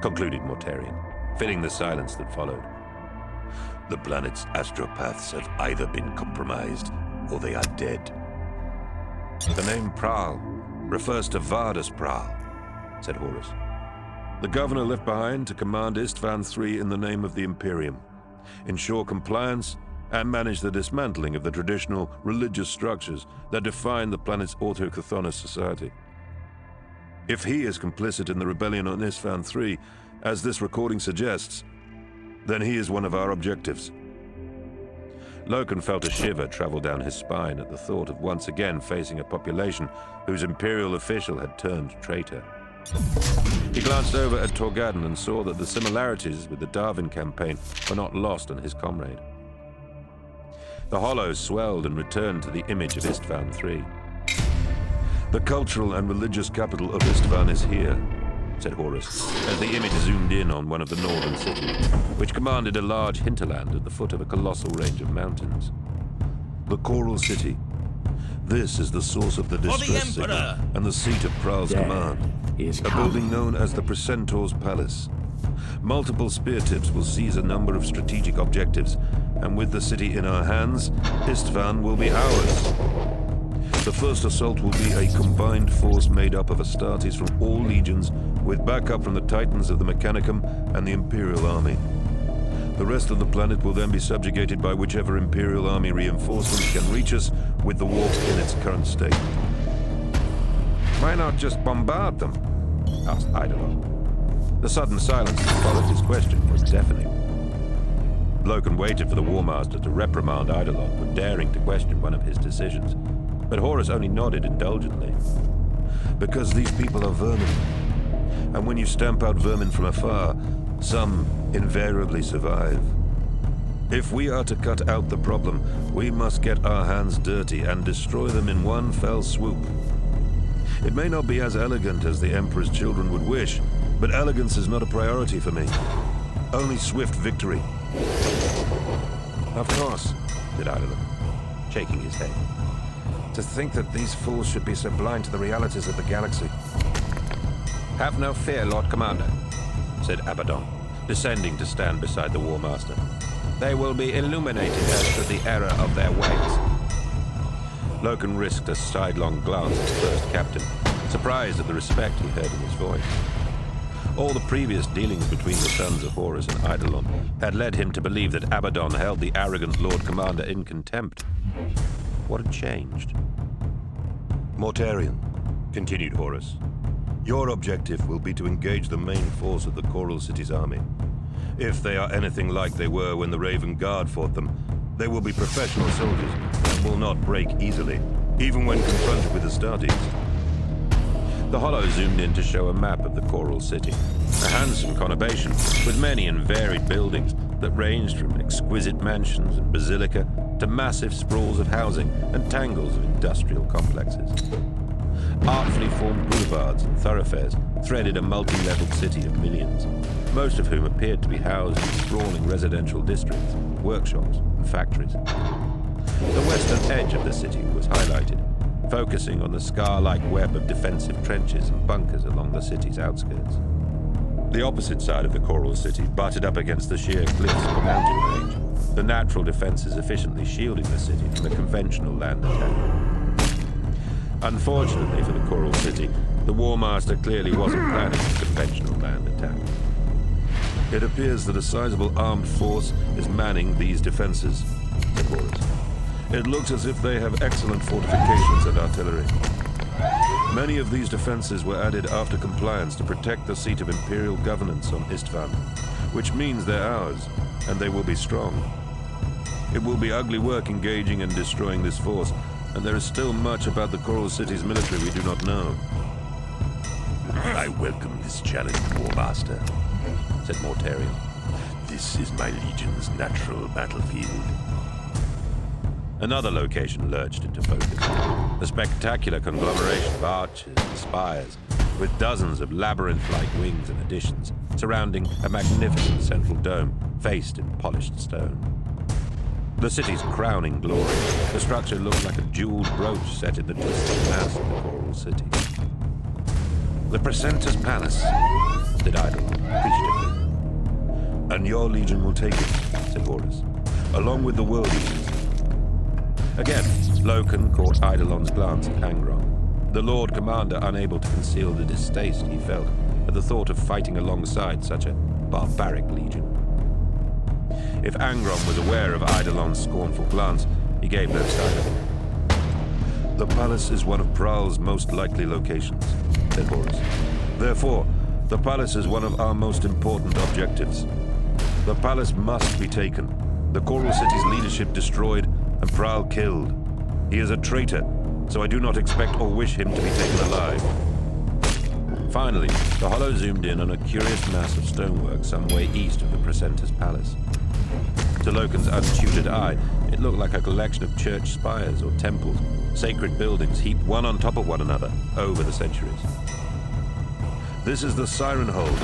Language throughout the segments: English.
concluded Mortarion, filling the silence that followed. The planet's astropaths have either been compromised or they are dead. The name Praal refers to Varda's Praal, said Horus. The governor left behind to command Istvan III in the name of the Imperium, ensure compliance, and manage the dismantling of the traditional religious structures that define the planet's autochthonous society. If he is complicit in the rebellion on Istvan III, as this recording suggests, then he is one of our objectives. Loken felt a shiver travel down his spine at the thought of once again facing a population whose imperial official had turned traitor. He glanced over at Torgadon and saw that the similarities with the Darwin campaign were not lost on his comrade. The hollow swelled and returned to the image of Istvan III. The cultural and religious capital of Istvan is here, said Horus, as the image zoomed in on one of the northern cities, which commanded a large hinterland at the foot of a colossal range of mountains. The Coral City. This is the source of the distress signal and the seat of Praal's command, a building known as the Precentor's Palace. Multiple spear tips will seize a number of strategic objectives, and with the city in our hands, Istvan will be ours. The first assault will be a combined force made up of Astartes from all legions, with backup from the Titans of the Mechanicum and the Imperial Army. The rest of the planet will then be subjugated by whichever Imperial Army reinforcements can reach us with the warp in its current state. Why not just bombard them? Asked Eidolon. The sudden silence that followed his question was deafening. Loken waited for the War Master to reprimand Eidolon for daring to question one of his decisions, but Horus only nodded indulgently. Because these people are vermin, and when you stamp out vermin from afar, some invariably survive. If we are to cut out the problem, we must get our hands dirty and destroy them in one fell swoop. It may not be as elegant as the Emperor's children would wish, but elegance is not a priority for me. Only swift victory. Of course, said Eidolon, shaking his head. To think that these fools should be so blind to the realities of the galaxy. Have no fear, Lord Commander, said Abaddon, descending to stand beside the War Master. They will be illuminated as to the error of their ways. Loken risked a sidelong glance at his first captain, surprised at the respect he heard in his voice. All the previous dealings between the sons of Horus and Eidolon had led him to believe that Abaddon held the arrogant Lord Commander in contempt. What had changed? Mortarion, continued Horus, your objective will be to engage the main force of the Coral City's army. If they are anything like they were when the Raven Guard fought them, they will be professional soldiers and will not break easily, even when confronted with Astartes. The hollow zoomed in to show a map of the Coral City, a handsome conurbation with many and varied buildings that ranged from exquisite mansions and basilica to massive sprawls of housing and tangles of industrial complexes. Artfully formed boulevards and thoroughfares threaded a multi-leveled city of millions, most of whom appeared to be housed in sprawling residential districts, workshops, and factories. The western edge of the city was highlighted, focusing on the scar-like web of defensive trenches and bunkers along the city's outskirts. The opposite side of the Coral City butted up against the sheer cliffs of the mountain range, the natural defenses efficiently shielding the city from a conventional land attack. Unfortunately for the Coral City, the War Master clearly wasn't planning a conventional land attack. It appears that a sizable armed force is manning these defenses, said Horus. It looks as if they have excellent fortifications and artillery. Many of these defenses were added after compliance to protect the seat of imperial governance on Istvan, which means they're ours, and they will be strong. It will be ugly work engaging and destroying this force, and there is still much about the Coral City's military we do not know. I welcome this challenge, War Master, said Mortarion. This is my legion's natural battlefield. Another location lurched into focus, a spectacular conglomeration of arches and spires, with dozens of labyrinth-like wings and additions, surrounding a magnificent central dome faced in polished stone. The city's crowning glory, the structure looked like a jeweled brooch set in the twisted mass of the Coral City. The Precentor's Palace, said Eidolon, appreciatively. "And your legion will take it," said Horus, "along with the World Eaters." Again, Loken caught Eidolon's glance at Angron, the Lord Commander unable to conceal the distaste he felt at the thought of fighting alongside such a barbaric legion. If Angron was aware of Eidolon's scornful glance, he gave no sign of it. "The palace is one of Praal's most likely locations," said Horus. "Therefore, the palace is one of our most important objectives. The palace must be taken, the Coral City's leadership destroyed, and Praal killed. He is a traitor, so I do not expect or wish him to be taken alive." Finally, the Hollow zoomed in on a curious mass of stonework some way east of the Precentor's palace. To Loken's untutored eye, it looked like a collection of church spires or temples, sacred buildings heaped one on top of one another over the centuries. "This is the Siren Hold,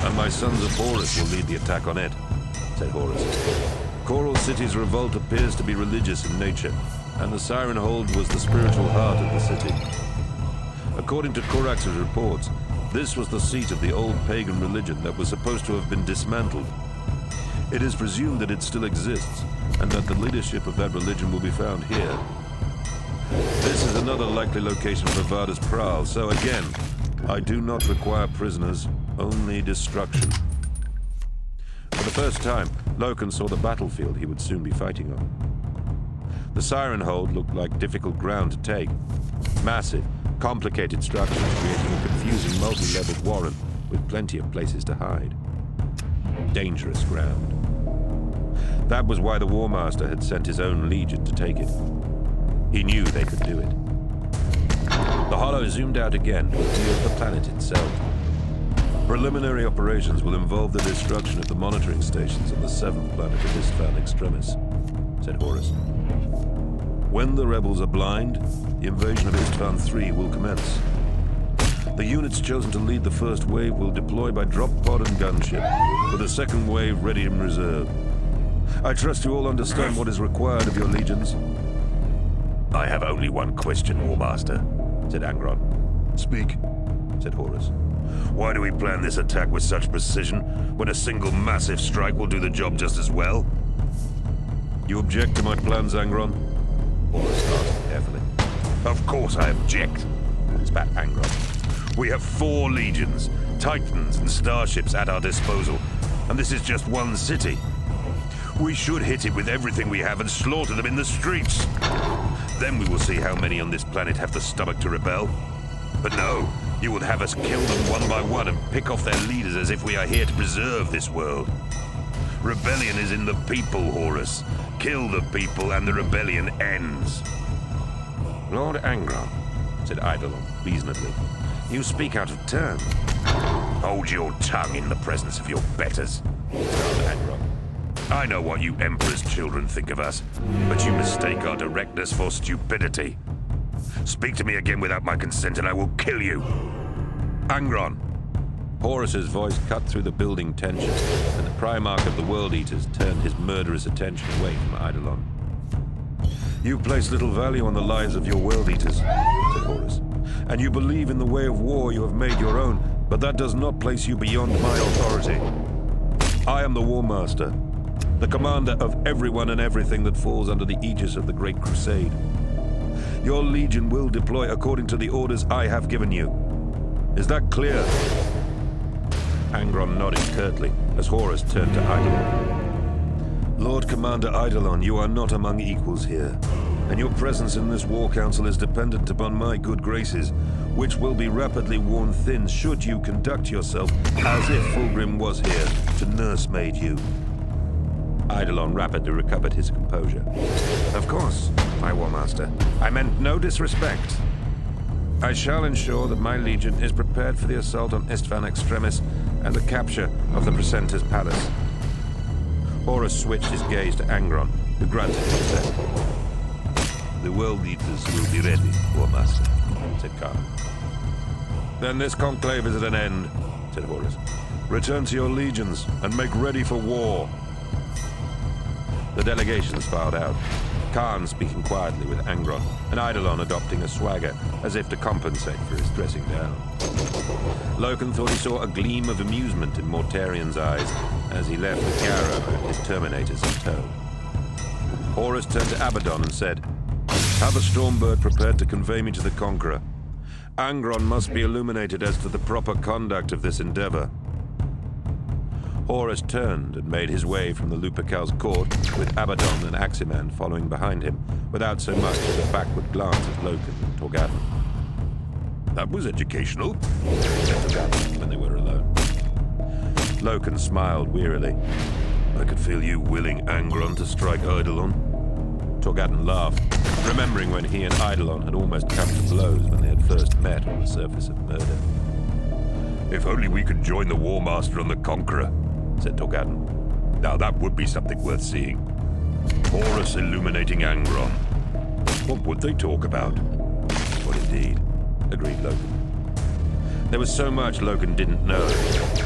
and my sons of Horus will lead the attack on it," said Horus. "Coral City's revolt appears to be religious in nature, and the Siren Hold was the spiritual heart of the city. According to Korax's reports, this was the seat of the old pagan religion that was supposed to have been dismantled. It is presumed that it still exists, and that the leadership of that religion will be found here. This is another likely location for Varda's Praal, so again, I do not require prisoners, only destruction." For the first time, Loken saw the battlefield he would soon be fighting on. The Siren Hold looked like difficult ground to take. Massive, complicated structures creating a confusing multi-leveled warren with plenty of places to hide. Dangerous ground. That was why the War Master had sent his own legion to take it. He knew they could do it. The Hollow zoomed out again to a view of the planet itself. "Preliminary operations will involve the destruction of the monitoring stations on the 7th planet of Istvan Extremis," said Horus. "When the rebels are blind, the invasion of Istvan III will commence. The units chosen to lead the first wave will deploy by drop pod and gunship, with a second wave ready in reserve. I trust you all understand what is required of your legions." "I have only one question, War Master," said Angron. "Speak," said Horus. "Why do we plan this attack with such precision, when a single massive strike will do the job just as well?" "You object to my plans, Angron?" Horus asked carefully. "Of course I object," spat Angron. "We have 4 legions, titans and starships at our disposal, and this is just one city. We should hit it with everything we have and slaughter them in the streets. Then we will see how many on this planet have the stomach to rebel. But no, you will have us kill them one by one and pick off their leaders as if we are here to preserve this world. Rebellion is in the people, Horus. Kill the people and the rebellion ends." "Lord Angron," said Eidolon reasonably, "you speak out of turn." "Hold your tongue in the presence of your betters," growled Angron. "I know what you Emperor's children think of us, but you mistake our directness for stupidity. Speak to me again without my consent and I will kill you. Angron." Horus's voice cut through the building tension, and the Primarch of the World Eaters turned his murderous attention away from Eidolon. "You place little value on the lives of your World Eaters," said Horus, "and you believe in the way of war you have made your own, but that does not place you beyond my authority. I am the War Master, the commander of everyone and everything that falls under the aegis of the Great Crusade. Your legion will deploy according to the orders I have given you. Is that clear?" Angron nodded curtly as Horus turned to Eidolon. "Lord Commander Eidolon, you are not among equals here, and your presence in this war council is dependent upon my good graces, which will be rapidly worn thin should you conduct yourself as if Fulgrim was here to nursemaid you." Eidolon rapidly recovered his composure. "Of course, my War Master. I meant no disrespect. I shall ensure that my legion is prepared for the assault on Istvan Extremis and the capture of the Precentor's palace." Horus switched his gaze to Angron, who grunted and said, "The World Eaters will be ready, War Master," said Khan. "Then this conclave is at an end," said Horus. "Return to your legions and make ready for war." The delegations filed out. Khan speaking quietly with Angron, and Eidolon adopting a swagger, as if to compensate for his dressing down. Loken thought he saw a gleam of amusement in Mortarian's eyes as he left the Garrow and his Terminators in tow. Horus turned to Abaddon and said, "Have a Stormbird prepared to convey me to the Conqueror. Angron must be illuminated as to the proper conduct of this endeavor." Horus turned and made his way from the Lupercal's court, with Abaddon and Aximan following behind him, without so much as a backward glance at Loken and Torgadon. "That was educational," said Torgadon when they were alone. Loken smiled wearily. "I could feel you willing Angron to strike Eidolon." Torgadon laughed, remembering when he and Eidolon had almost come to blows when they had first met on the surface of murder. "If only we could join the War Master and the Conqueror," said Torgadon. "Now that would be something worth seeing. Horus illuminating Angron. What would they talk about?" "What indeed," agreed Loken. There was so much Loken didn't know,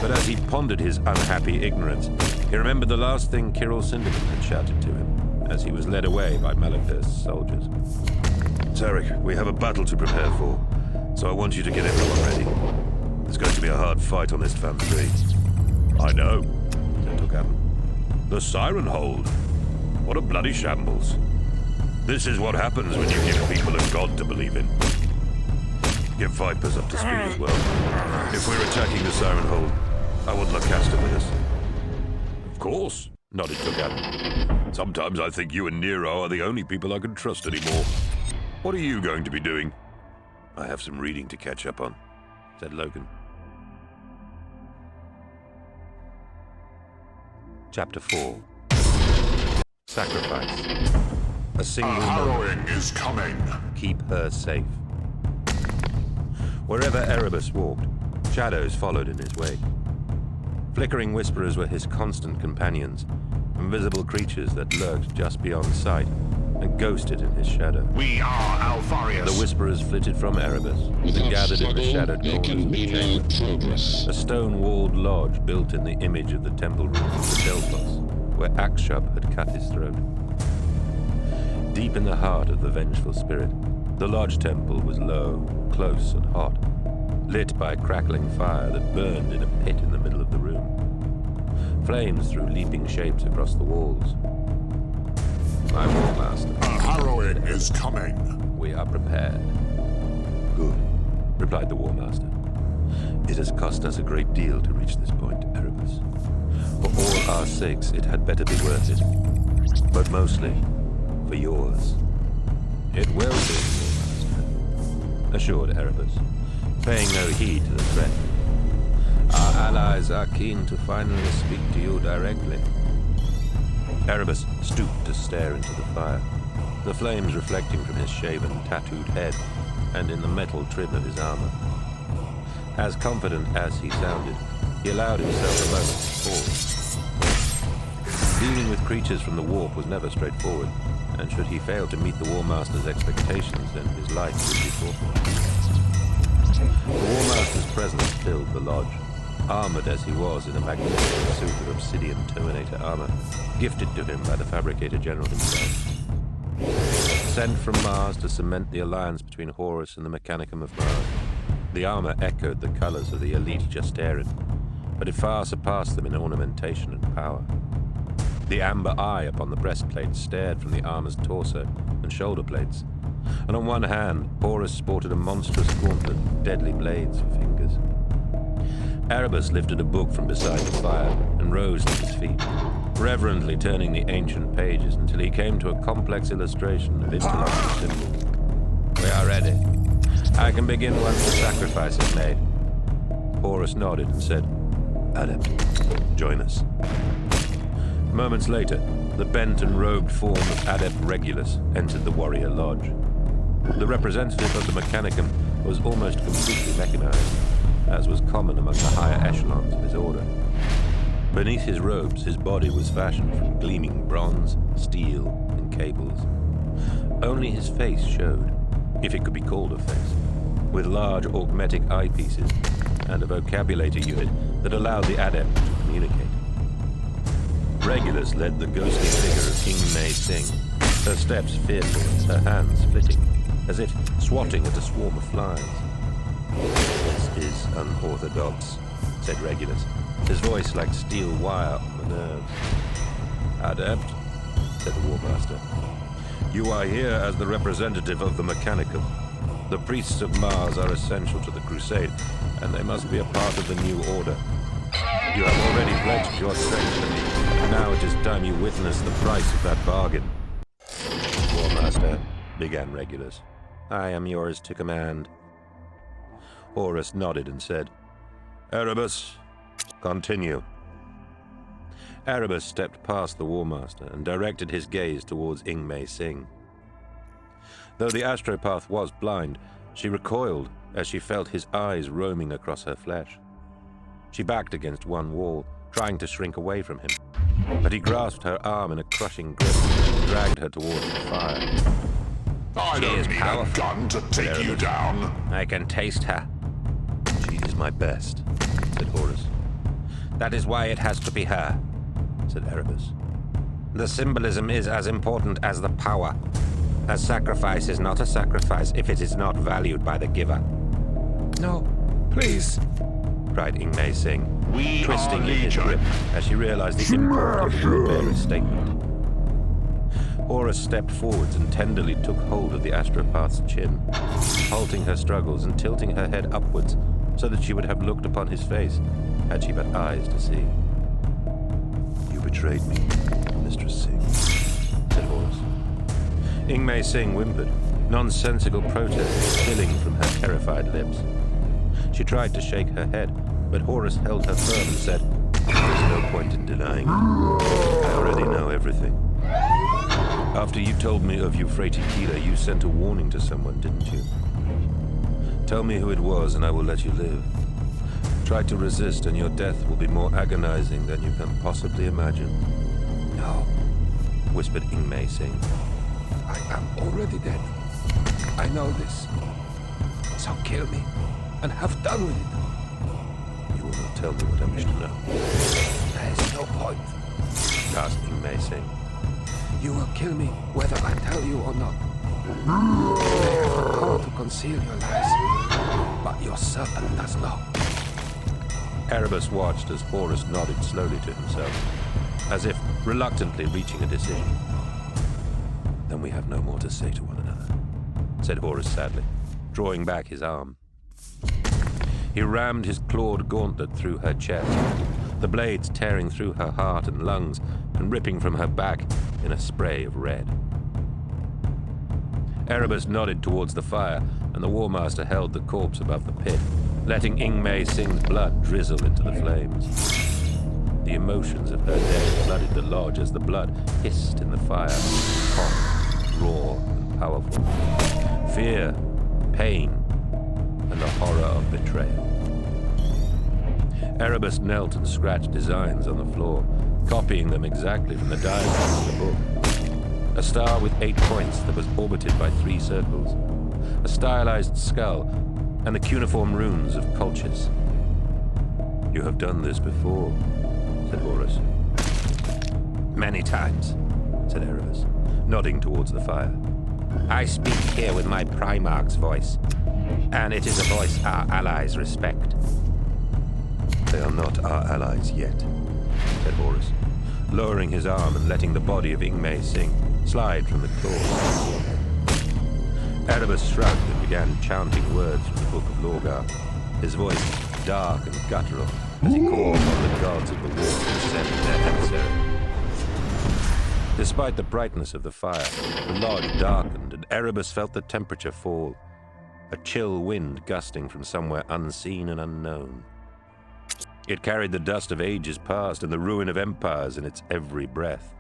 but as he pondered his unhappy ignorance, he remembered the last thing Kirill Sinderman had shouted to him, as he was led away by Malachurst's soldiers. "Tarek, we have a battle to prepare for, so I want you to get everyone ready. There's going to be a hard fight on Istvan 3. "I know," said Torgadon. "The Siren Hold. What a bloody shambles. This is what happens when you give people a god to believe in. Get Vipers up to speed as well. If we're attacking the Siren Hold, I want Lacaster with us." "Of course," nodded Torgadon. "Sometimes I think you and Nero are the only people I can trust anymore. What are you going to be doing?" "I have some reading to catch up on," said Loken. Chapter 4. Sacrifice. A single harrowing is coming. Keep her safe. Wherever Erebus walked, shadows followed in his wake. Flickering whisperers were his constant companions, invisible creatures that lurked just beyond sight and ghosted in his shadow. "We are Alfarius." The whisperers flitted from Erebus and gathered in the shadowed corners of the chamber. A stone-walled lodge built in the image of the temple room of the Delphos, where Akshub had cut his throat. Deep in the heart of the vengeful spirit, the lodge temple was low, close and hot, lit by a crackling fire that burned in a pit in the middle of the room. Flames threw leaping shapes across the walls. "My War Master." "A harrowing is coming." "We are prepared." "Good," replied the War Master. "It has cost us a great deal to reach this point, Erebus. For all our sakes, it had better be worth it. But mostly, for yours." "It will be, War Master," assured Erebus, paying no heed to the threat. "Our allies are keen to finally speak to you directly." Erebus stooped to stare into the fire, the flames reflecting from his shaven, tattooed head and in the metal trim of his armor. As confident as he sounded, he allowed himself a moment to pause. Dealing with creatures from the warp was never straightforward, and should he fail to meet the War Master's expectations, then his life would be forfeit. The War Master's presence filled the lodge, armored as he was in a magnificent suit of obsidian Terminator armor, gifted to him by the Fabricator General himself. Sent from Mars to cement the alliance between Horus and the Mechanicum of Mars, the armor echoed the colors of the elite Justaerin, but it far surpassed them in ornamentation and power. The amber eye upon the breastplate stared from the armor's torso and shoulder plates, and on one hand, Horus sported a monstrous gauntlet with deadly blades for fingers. Erebus lifted a book from beside the fire and rose to his feet, reverently turning the ancient pages until he came to a complex illustration of interlocking symbols. "We are ready. I can begin once the sacrifice is made." Horus nodded and said, "Adept, join us." Moments later, the bent and robed form of Adept Regulus entered the warrior lodge. The representative of the Mechanicum was almost completely mechanized, as was common among the higher echelons of his order. Beneath his robes, his body was fashioned from gleaming bronze, steel, and cables. Only his face showed, if it could be called a face, with large augmetic eyepieces and a vocabulator unit that allowed the adept to communicate. Regulus led the ghostly figure of King May Singh, her steps fearful, her hands flitting, as if swatting at a swarm of flies. "This is unorthodox," said Regulus, his voice like steel wire on the nerves. "Adept," said the War Master, "you are here as the representative of the Mechanicum. The priests of Mars are essential to the crusade, and they must be a part of the new order. You have already pledged your strength to me, and now it is time you witness the price of that bargain." "War Master," began Regulus, "I am yours to command." Horus nodded and said, "Erebus, continue." Erebus stepped past the War Master and directed his gaze towards Ingmei Singh. Though the astropath was blind, she recoiled as she felt his eyes roaming across her flesh. She backed against one wall, trying to shrink away from him, but he grasped her arm in a crushing grip and dragged her towards the fire. I don't need a gun to take you down. "I can taste her." "She is my best," said Horus. "That is why it has to be her," said Erebus. "The symbolism is as important as the power. A sacrifice is not a sacrifice if it is not valued by the giver." "No, please," cried Ingmei Singh, twisting in his grip as she realized the import of the wood-bearer's statement. Horus stepped forwards and tenderly took hold of the astropath's chin, halting her struggles and tilting her head upwards so that she would have looked upon his face had she but eyes to see. "You betrayed me, Mistress Singh," said Horus. Ingmei Singh whimpered, nonsensical protest spilling from her terrified lips. She tried to shake her head, but Horus held her firm and said, "There's no point in denying it. I already know everything. After you told me of Euphrates Kila, you sent a warning to someone, didn't you? Tell me who it was and I will let you live. Try to resist and your death will be more agonizing than you can possibly imagine." "No," whispered Ingmei Singh. "I am already dead. I know this. So kill me and have done with it." "You will not tell me what I wish to know." "There is no point," gasped Ingmei Singh. "You will kill me whether I tell you or not. They have the power to conceal your lies, but your serpent does not." Erebus watched as Horus nodded slowly to himself, as if reluctantly reaching a decision. "Then we have no more to say to one another," said Horus sadly, drawing back his arm. He rammed his clawed gauntlet through her chest, the blades tearing through her heart and lungs and ripping from her back in a spray of red. Erebus nodded towards the fire, and the War Master held the corpse above the pit, letting Ingmei Singh's blood drizzle into the flames. The emotions of her death flooded the lodge as the blood hissed in the fire, hot, raw, and powerful. Fear, pain, and the horror of betrayal. Erebus knelt and scratched designs on the floor, copying them exactly from the diagram of the book. A star with 8 points that was orbited by 3 circles, a stylized skull, and the cuneiform runes of Colchis. "You have done this before," said Horus. "Many times," said Erebus, nodding towards the fire. "I speak here with my Primarch's voice, and it is a voice our allies respect." "They are not our allies yet," said Horus, lowering his arm and letting the body of Ingmei Singh slide from the claws. Erebus shrugged and began chanting words from the Book of Lorgar, his voice dark and guttural as he called upon the gods of the war to send their emissary. Despite the brightness of the fire, the lodge darkened and Erebus felt the temperature fall, a chill wind gusting from somewhere unseen and unknown. It carried the dust of ages past and the ruin of empires in its every breath.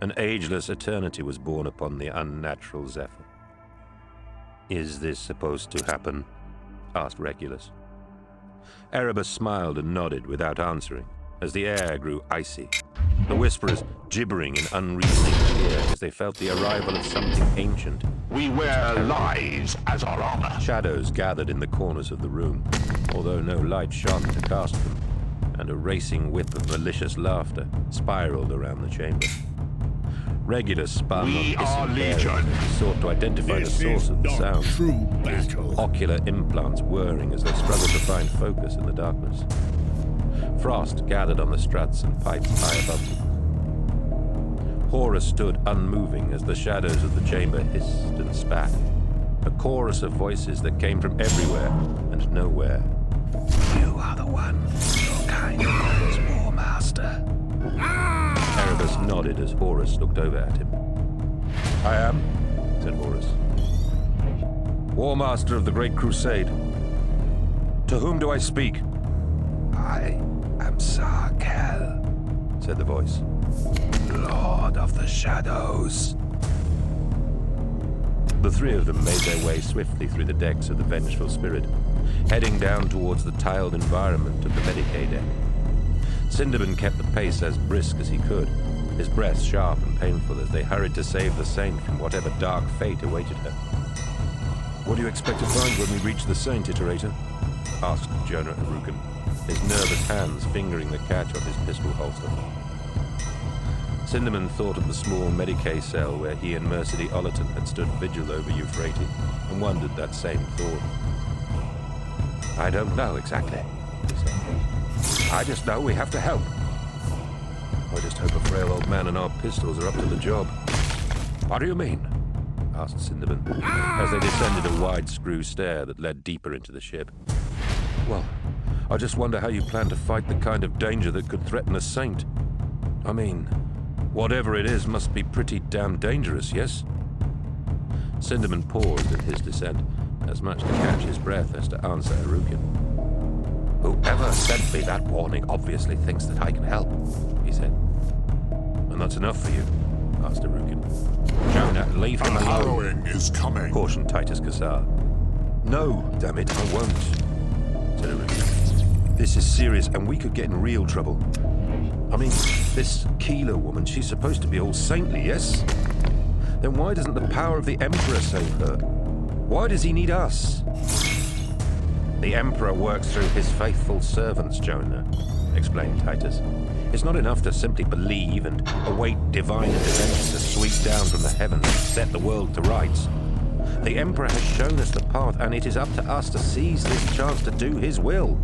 An ageless eternity was born upon the unnatural zephyr. "Is this supposed to happen?" asked Regulus. Erebus smiled and nodded without answering, as the air grew icy, the whisperers gibbering in unreasoning fear as they felt the arrival of something ancient. We wear lies as our armor. Shadows gathered in the corners of the room, although no light shone to cast them, and a racing whip of malicious laughter spiraled around the chamber. Regulus spun on We are hissing Legion. bearings as he sought to identify the source of the sound. True battle. Ocular implants whirring as they struggled to find focus in the darkness. Frost gathered on the struts and pipes high above them. Horus stood unmoving as the shadows of the chamber hissed and spat. A chorus of voices that came from everywhere and nowhere. You are the one. Your kind calls War Master. Erebus nodded as Horus looked over at him. I am, said Horus. War Master of the Great Crusade. To whom do I speak? I am Sarkel, said the voice. Lord of the Shadows. The three of them made their way swiftly through the decks of the Vengeful Spirit, heading down towards the tiled environment of the Medicae deck. Cinderman kept the pace as brisk as he could, his breath sharp and painful as they hurried to save the Saint from whatever dark fate awaited her. What do you expect to find when we reach the Saint, Iterator? Asked Jonah Arukin, his nervous hands fingering the catch on his pistol holster. Cinderman thought of the small Medicae cell where he and Mercedes Ollerton had stood vigil over Euphrates, and wondered that same thought. I don't know exactly, he said. I just know we have to help. I just hope a frail old man and our pistols are up to the job. What do you mean? Asked Cinderman, as they descended a wide screw stair that led deeper into the ship. Well, I just wonder how you plan to fight the kind of danger that could threaten a Saint. I mean, whatever it is must be pretty damn dangerous, yes? Cinderman paused in his descent, as much to catch his breath as to answer Arukin. Whoever sent me that warning obviously thinks that I can help, he said. And that's enough for you? Asked Arukin. Jonah, leave him alone. Harrowing is coming, cautioned Titus Cassar. No, damn it, I won't, said Arukin. This is serious and we could get in real trouble. I mean, this Keeler woman, she's supposed to be all saintly, yes? Then why doesn't the power of the Emperor save her? Why does he need us? The Emperor works through his faithful servants, Jonah, explained Titus. It's not enough to simply believe and await divine intervention to sweep down from the heavens and set the world to rights. The Emperor has shown us the path, and it is up to us to seize this chance to do his will.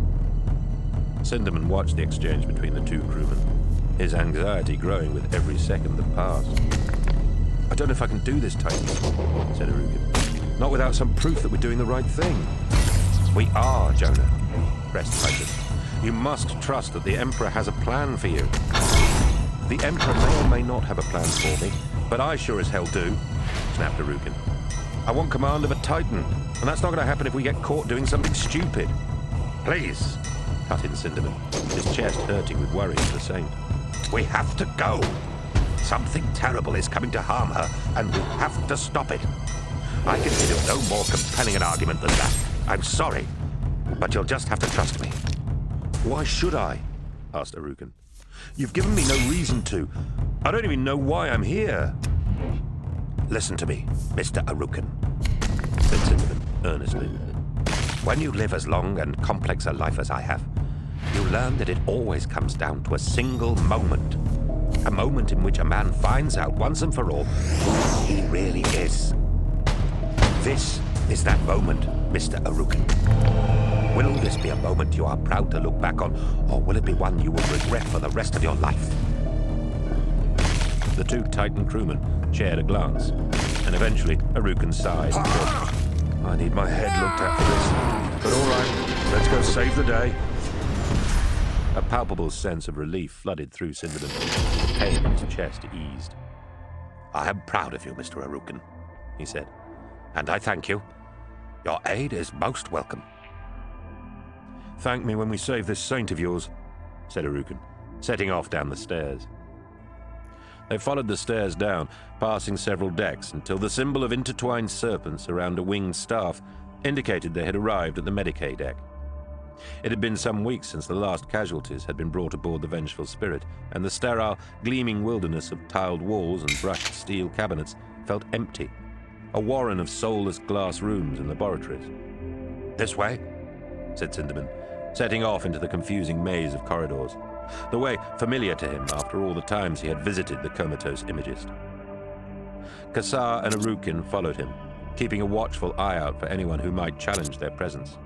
Cinderman watched the exchange between the two crewmen, his anxiety growing with every second that passed. I don't know if I can do this, Titus, said Arukin. Not without some proof that we're doing the right thing. We are, Jonah, pressed Titus. You must trust that the Emperor has a plan for you. The Emperor may or may not have a plan for me, but I sure as hell do, snapped Arukin. I want command of a Titan, and that's not going to happen if we get caught doing something stupid. Please, cut in Cinderman, his chest hurting with worry for the Saint. We have to go. Something terrible is coming to harm her, and we have to stop it. I can give you no more compelling an argument than that. I'm sorry, but you'll just have to trust me. Why should I? Asked Arukin. You've given me no reason to. I don't even know why I'm here. Listen to me, Mr. Arukin, said Cinderman earnestly. When you live as long and complex a life as I have, you learn that it always comes down to a single moment. A moment in which a man finds out once and for all who he really is. This is that moment, Mr. Arukin. Will this be a moment you are proud to look back on, or will it be one you will regret for the rest of your life? The two Titan crewmen shared a glance, and eventually Arukin sighed and said, I need my head looked at for this, but all right, let's go save the day. A palpable sense of relief flooded through Cinderman. The pain in his chest eased. I am proud of you, Mr. Arukin, he said, and I thank you. Your aid is most welcome. Thank me when we save this saint of yours, said Arukin, setting off down the stairs. They followed the stairs down, passing several decks, until the symbol of intertwined serpents around a winged staff indicated they had arrived at the Medicae deck. It had been some weeks since the last casualties had been brought aboard the Vengeful Spirit, and the sterile, gleaming wilderness of tiled walls and brushed steel cabinets felt empty, a warren of soulless glass rooms and laboratories. This way, said Cinderman, setting off into the confusing maze of corridors, the way familiar to him after all the times he had visited the comatose imagist. Kassar and Arukin followed him, keeping a watchful eye out for anyone who might challenge their presence.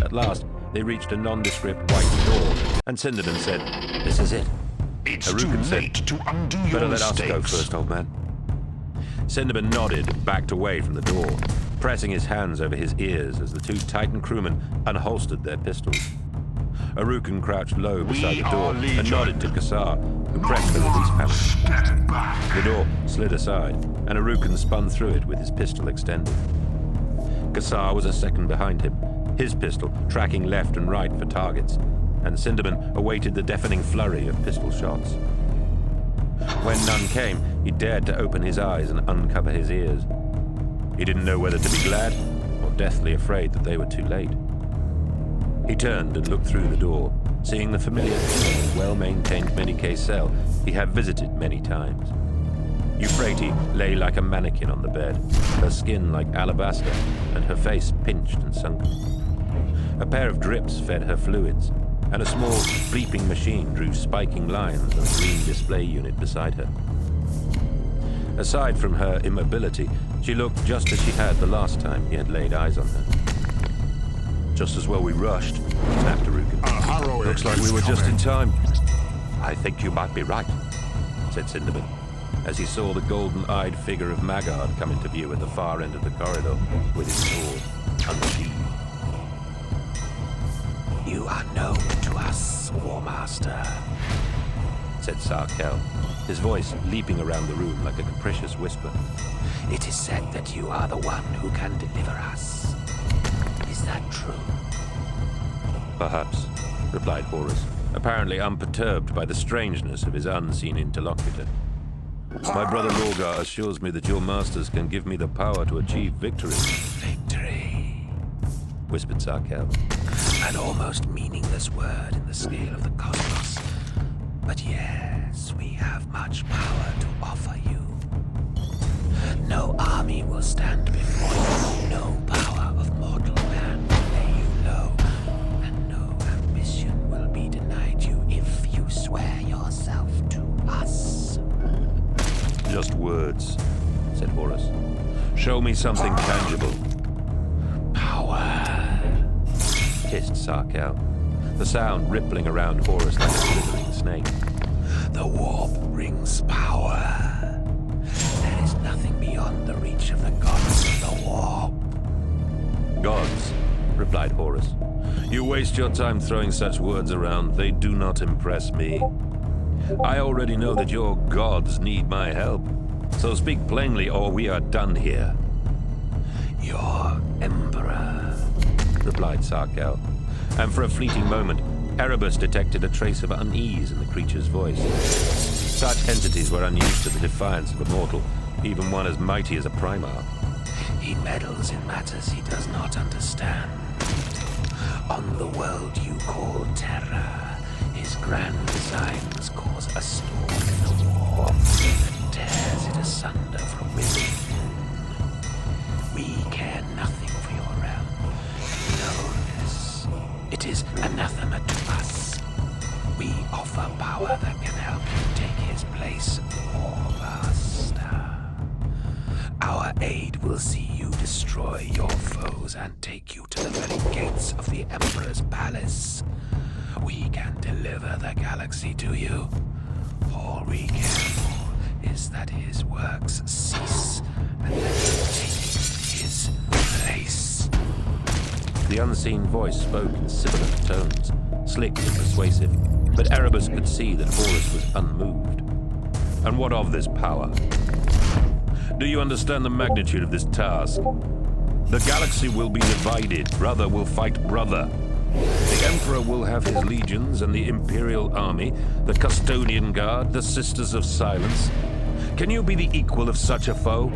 At last, they reached a nondescript white door, and Cinderman said, "This is it." It's Arukin too late to undo your "Better let mistakes. us go first, old man." Cinderman nodded and backed away from the door, pressing his hands over his ears as the two Titan crewmen unholstered their pistols. Arukin crouched low beside the door and nodded to Kassar, who pressed the release panel. The door slid aside, and Arukin spun through it with his pistol extended. Kassar was a second behind him, his pistol tracking left and right for targets, and Cinderman awaited the deafening flurry of pistol shots. When none came, he dared to open his eyes and uncover his ears. He didn't know whether to be glad or deathly afraid that they were too late. He turned and looked through the door, seeing the familiar clean, well-maintained many-case cell he had visited many times. Euphrates lay like a mannequin on the bed, her skin like alabaster and her face pinched and sunken. A pair of drips fed her fluids, and a small bleeping machine drew spiking lines on a green display unit beside her. Aside from her immobility, she looked just as she had the last time he had laid eyes on her. "Just as well we rushed," snapped Arukin. "Looks like we were just in time." "I think you might be right," said Cinderman, as he saw the golden-eyed figure of Maggard come into view at the far end of the corridor with his sword unsheathed. "You are known to us, War Master," said Sarkel, his voice leaping around the room like a capricious whisper. "It is said that you are the one who can deliver us. Is that true?" "Perhaps," replied Horus, apparently unperturbed by the strangeness of his unseen interlocutor. "My brother Lorgar assures me that your masters can give me the power to achieve victory." "Victory," whispered Sarkel, "an almost meaningless word in the scale of the cosmos. But yes, we have much power to offer you. No army will stand before you, no power of mortal man will lay you low, and no ambition will be denied you if you swear yourself to us." "Just words," said Horus. "Show me something tangible." "Power," hissed Sarkel, the sound rippling around Horus like a slithering snake. "The warp brings power. There is nothing beyond the reach of the gods of the warp." "Gods," replied Horus. "You waste your time throwing such words around. They do not impress me. I already know that your gods need my help. So speak plainly or we are done here." "Your emperor," replied Sarkel, and for a fleeting moment, Erebus detected a trace of unease in the creature's voice. Such entities were unused to the defiance of a mortal, even one as mighty as a Primarch. "He meddles in matters he does not understand. On the world you call Terra, his grand designs cause a storm in the warp that tears it asunder from within. We care nothing for your realm. You know this. It is anathema to us. We offer power that can help you take his place, War Master. Our aid will see you destroy your foes and take you to the very gates of the Emperor's palace. We can deliver the galaxy to you. All we care for is that his works cease and that you take his place." The unseen voice spoke in sibilant tones, slick and persuasive, but Erebus could see that Horus was unmoved. "And what of this power? Do you understand the magnitude of this task? The galaxy will be divided. Brother will fight brother. The Emperor will have his legions and the Imperial Army, the Custodian Guard, the Sisters of Silence. Can you be the equal of such a foe?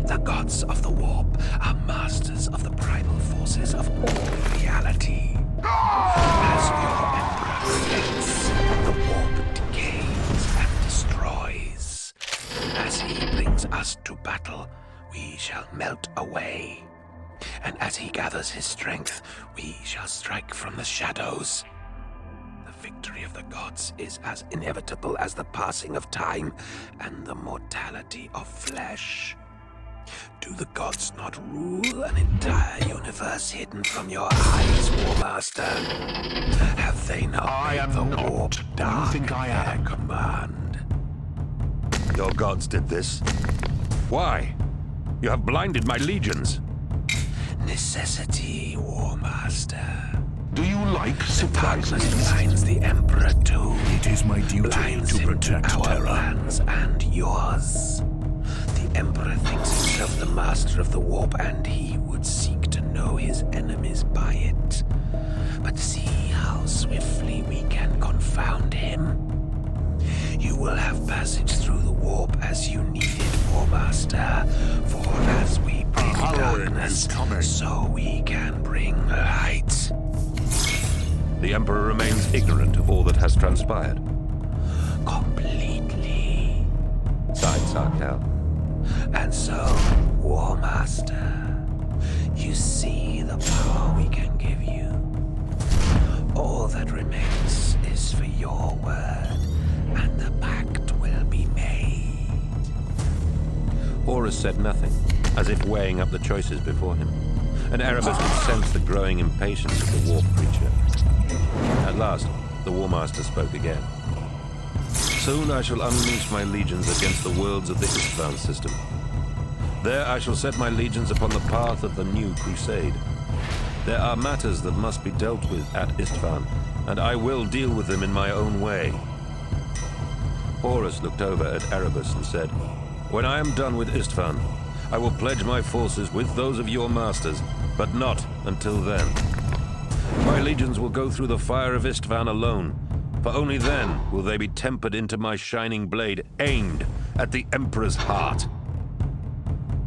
The gods of the warp are masters of the primal forces of all reality. As your Emperor creates, the warp decays and destroys. As he brings us to battle, we shall melt away. And as he gathers his strength, we shall strike from the shadows. The victory of the gods is as inevitable as the passing of time and the mortality of flesh. Do the gods not rule an entire universe hidden from your eyes, War Master? Have they not made the warp dark You think I am? their command? Your gods did this. Why? You have blinded my legions. Necessity, War Master. Do you like Darkness surprises? blinds the Emperor too. It is my duty Blinds to him protect our Terra. plans and yours. The Emperor thinks himself the master of the warp, and he would seek to know his enemies by it. But see how swiftly we can confound him. You will have passage through the warp as you need it, War Master. For as we bring Harrowing darkness, is coming. so we can bring light. The Emperor remains ignorant of all that has transpired. Completely. Sighed Sarkel. And so, War Master, you see the power we can give you. All that remains is for your word, and the pact will be made. Horus said nothing, as if weighing up the choices before him. And Erebus could sense the growing impatience of the warp creature. At last, the War Master spoke again. Soon I shall unleash my legions against the worlds of the Istvan system. There I shall set my legions upon the path of the new crusade. There are matters that must be dealt with at Istvan, and I will deal with them in my own way. Horus looked over at Erebus and said, "When I am done with Istvan, I will pledge my forces with those of your masters, but not until then. My legions will go through the fire of Istvan alone, for only then will they be tempered into my shining blade, aimed at the Emperor's heart."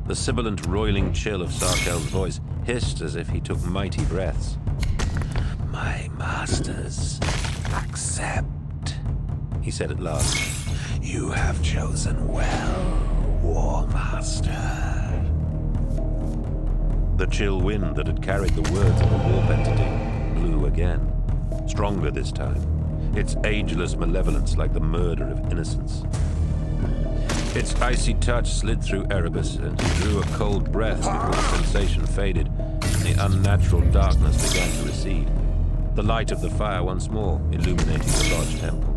The sibilant, roiling chill of Sarkel's voice hissed as if he took mighty breaths. My masters, accept, He said at last. You have chosen well, War Master. The chill wind that had carried the words of the warp entity blew again, stronger this time, its ageless malevolence like the murder of innocence. Its icy touch slid through Erebus, and he drew a cold breath before the sensation faded and the unnatural darkness began to recede. The light of the fire once more illuminating the lodge temple.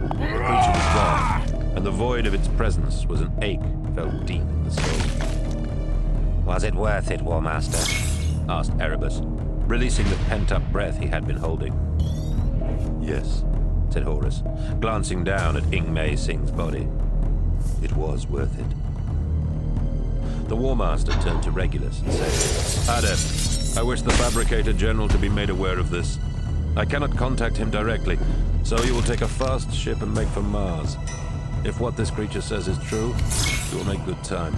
The creature was gone, and the void of its presence was an ache felt deep in the soul. Was it worth it, War Master? Asked Erebus, releasing the pent-up breath he had been holding. "Yes," said Horus, glancing down at Ing-Mei Singh's body. "It was worth it." The War Master turned to Regulus and said, "Adept, I wish the Fabricator General to be made aware of this. I cannot contact him directly, so you will take a fast ship and make for Mars. If what this creature says is true, you will make good time.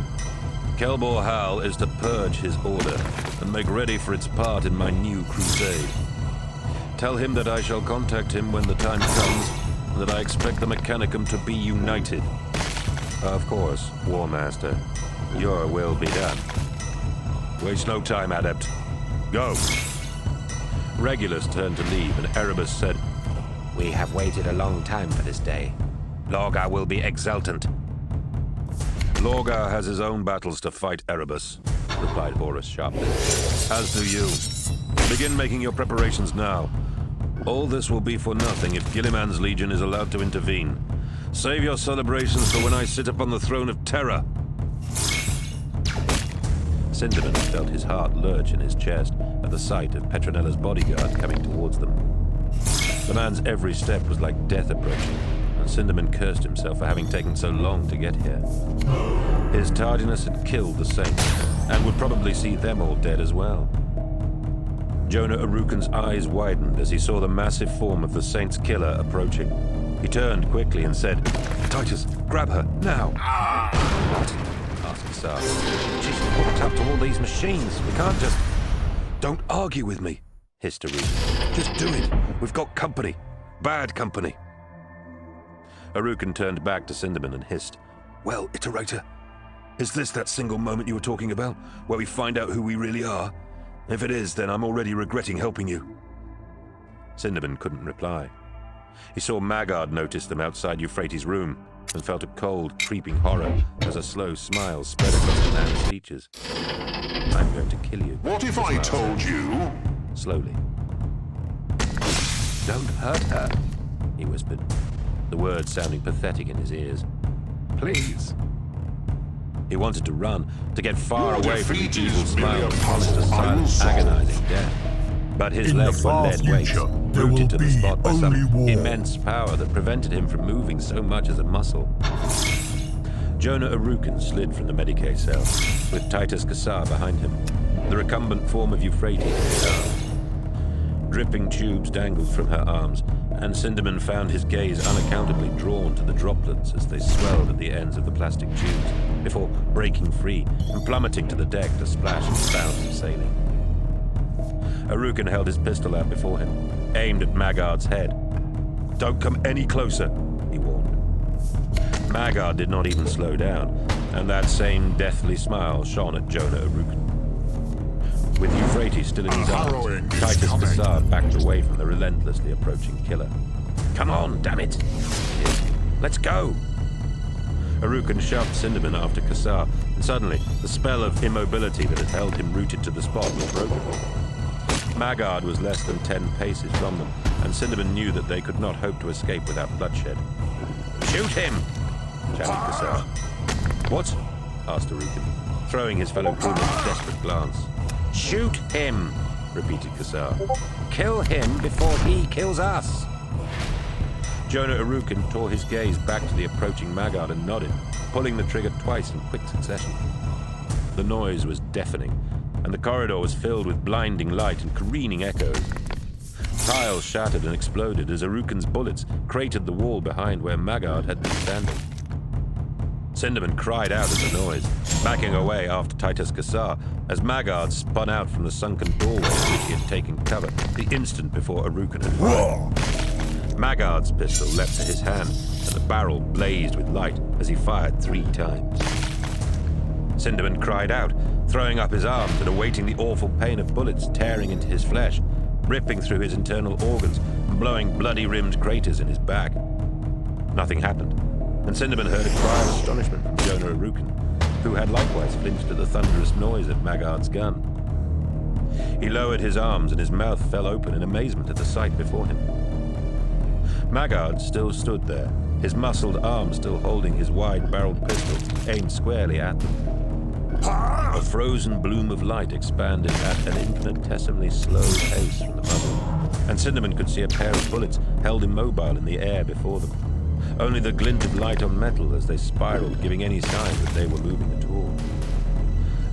Kelbor Hal is to purge his order and make ready for its part in my new crusade. Tell him that I shall contact him when the time comes, and that I expect the Mechanicum to be united. Of course, War Master, your will be done. Waste no time, Adept. Go." Regulus turned to leave, and Erebus said, We have waited a long time for this day. Lorgar will be exultant. "Lorgar has his own battles to fight, Erebus," replied Horus sharply. "As do you. Begin making your preparations now. All this will be for nothing if Gilliman's Legion is allowed to intervene. Save your celebrations for when I sit upon the throne of terror." Sindamin felt his heart lurch in his chest at the sight of Petronella's bodyguard coming towards them. The man's every step was like death approaching, and Sindamin cursed himself for having taken so long to get here. His tardiness had killed the Saints, and would probably see them all dead as well. Jonah Arukan's eyes widened as he saw the massive form of the Saint's killer approaching. He turned quickly and said, "Titus, grab her, now!" "What?" asked Sar. "She's hooked up to all these machines. We can't just..." "Don't argue with me," hissed Arukan. "Just do it. We've got company. Bad company." Arukan turned back to Sindamin and hissed, "Well, Iterator, is this that single moment you were talking about, where we find out who we really are? If it is, then I'm already regretting helping you." Cinnamon couldn't reply. He saw Maggard notice them outside Euphrates' room and felt a cold, creeping horror as a slow smile spread across the man's features. "I'm going to kill you." What if I told you? Slowly. "Don't hurt her," he whispered, the words sounding pathetic in his ears. Please. He wanted to run, to get far Your away from the defeat evil is smile merely a that promised a puzzle I will silent, solve. agonizing death. But his In the legs were far lead weights, future, there will rooted to the be spot by some only war. immense power that prevented him from moving so much as a muscle. Jonah Arukin slid from the Medicaid cell, with Titus Kassar behind him, the recumbent form of Euphrates in his arms. Dripping tubes dangled from her arms, and Cinderman found his gaze unaccountably drawn to the droplets as they swelled at the ends of the plastic tubes, before breaking free and plummeting to the deck to splash in bounds of saline. Arukin held his pistol out before him, aimed at Maggard's head. "Don't come any closer," he warned. Maggard did not even slow down, and that same deathly smile shone at Jonah Arukin. With Euphrates still in his arms, Harrowing is Titus coming. Kassar backed away from the relentlessly approaching killer. "Come on, damn it! He hissed. Let's go!" Arukin shoved Cinderman after Kassar, and suddenly the spell of immobility that had held him rooted to the spot was broken. Maggard was less than 10 paces from them, and Cinderman knew that they could not hope to escape without bloodshed. "Shoot him!" chanted Kassar. "What?" asked Arukin, throwing his fellow crewman a desperate glance. "Shoot him!" repeated Kassar. "Kill him before he kills us!" Jonah Arukin tore his gaze back to the approaching Maggard and nodded, pulling the trigger twice in quick succession. The noise was deafening, and the corridor was filled with blinding light and careening echoes. Tiles shattered and exploded as Arukin's bullets cratered the wall behind where Maggard had been standing. Cinderman cried out at the noise, backing away after Titus Kassar as Maggard spun out from the sunken doorway in which he had taken cover the instant before Arukin had fired. Maggard's pistol leapt to his hand, and the barrel blazed with light as he fired 3 times. Cinderman cried out, throwing up his arms and awaiting the awful pain of bullets tearing into his flesh, ripping through his internal organs and blowing bloody-rimmed craters in his back. Nothing happened, and Cinderman heard a cry of astonishment from Jonah Arukin, who had likewise flinched at the thunderous noise of Maggard's gun. He lowered his arms and his mouth fell open in amazement at the sight before him. Maggard still stood there, his muscled arm still holding his wide-barreled pistol aimed squarely at them. A frozen bloom of light expanded at an infinitesimally slow pace from the bubble, and Cinderman could see a pair of bullets held immobile in the air before them, only the glint of light on metal as they spiraled giving any sign that they were moving at all.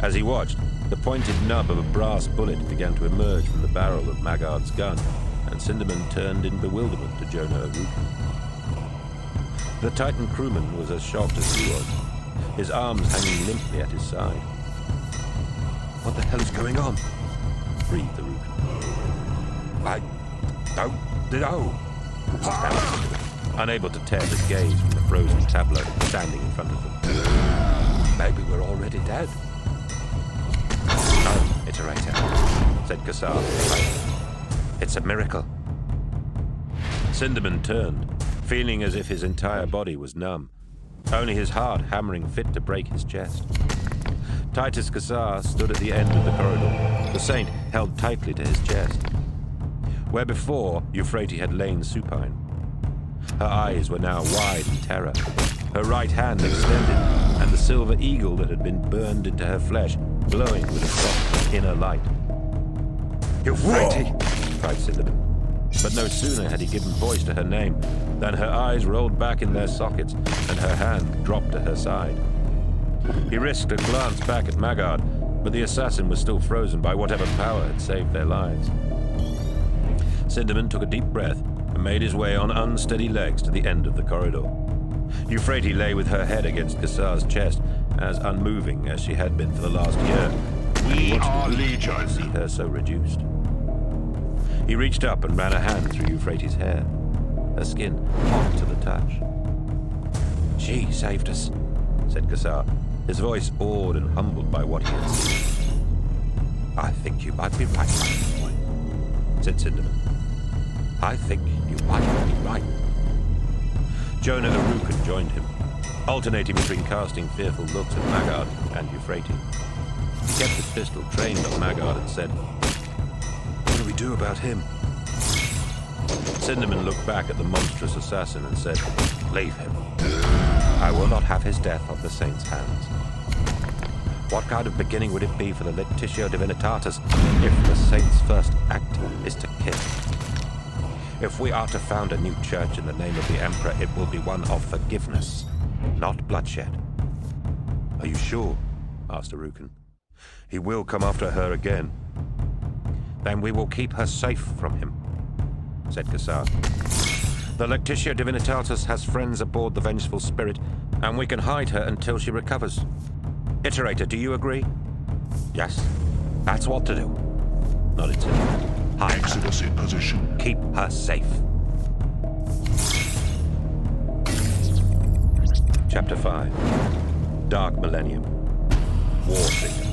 As he watched, the pointed nub of a brass bullet began to emerge from the barrel of Maggard's gun, and Cinderman turned in bewilderment to Jonah Arukin. The Titan crewman was as shocked as he was, his arms hanging limply at his side. "What the hell is going on?" breathed Arukin. "I don't know," stammered Cinderman, unable to tear his gaze from the frozen tableau standing in front of them. "Maybe we're already dead." "No, Iterator," said Kassar. "It's a miracle." Cinderman turned, feeling as if his entire body was numb, only his heart hammering fit to break his chest. Titus Kassar stood at the end of the corridor, the saint held tightly to his chest. Where before Euphrates had lain supine. Her eyes were now wide in terror, her right hand extended, and the silver eagle that had been burned into her flesh glowing with a soft inner light. "Euphrates!" cried Cinderman. But no sooner had he given voice to her name than her eyes rolled back in their sockets and her hand dropped to her side. He risked a glance back at Maggard, but the assassin was still frozen by whatever power had saved their lives. Cinderman took a deep breath and made his way on unsteady legs to the end of the corridor. Euphrates lay with her head against Kassar's chest, as unmoving as she had been for the last year. We are legion. See her so reduced. He reached up and ran a hand through Euphrates' hair, her skin hot to the touch. "She saved us," said Kassar, his voice awed and humbled by what he had seen. "I think you might be right, my boy," said Cinderman. I think you might be right. Jonah Arukan joined him, alternating between casting fearful looks at Maggard and Euphrates. He kept his pistol trained on Maggard and said, "What do we do about him?" Sinderman looked back at the monstrous assassin and said, "Leave him. I will not have his death on the saint's hands." What kind of beginning would it be for the Lectitio Divinitatis if the saint's first act is to kill? If we are to found a new church in the name of the Emperor, it will be one of forgiveness, not bloodshed. "Are you sure?" asked Arukan. "He will come after her again." "Then we will keep her safe from him," said Kassar. "The Lectitio Divinitatis has friends aboard the Vengeful Spirit, and we can hide her until she recovers. Iterator, do you agree?" "Yes, that's what to do," nodded Sinderman. "Hide her. Exodus in position. Keep her safe." Chapter 5. Dark Millennium. War Singer.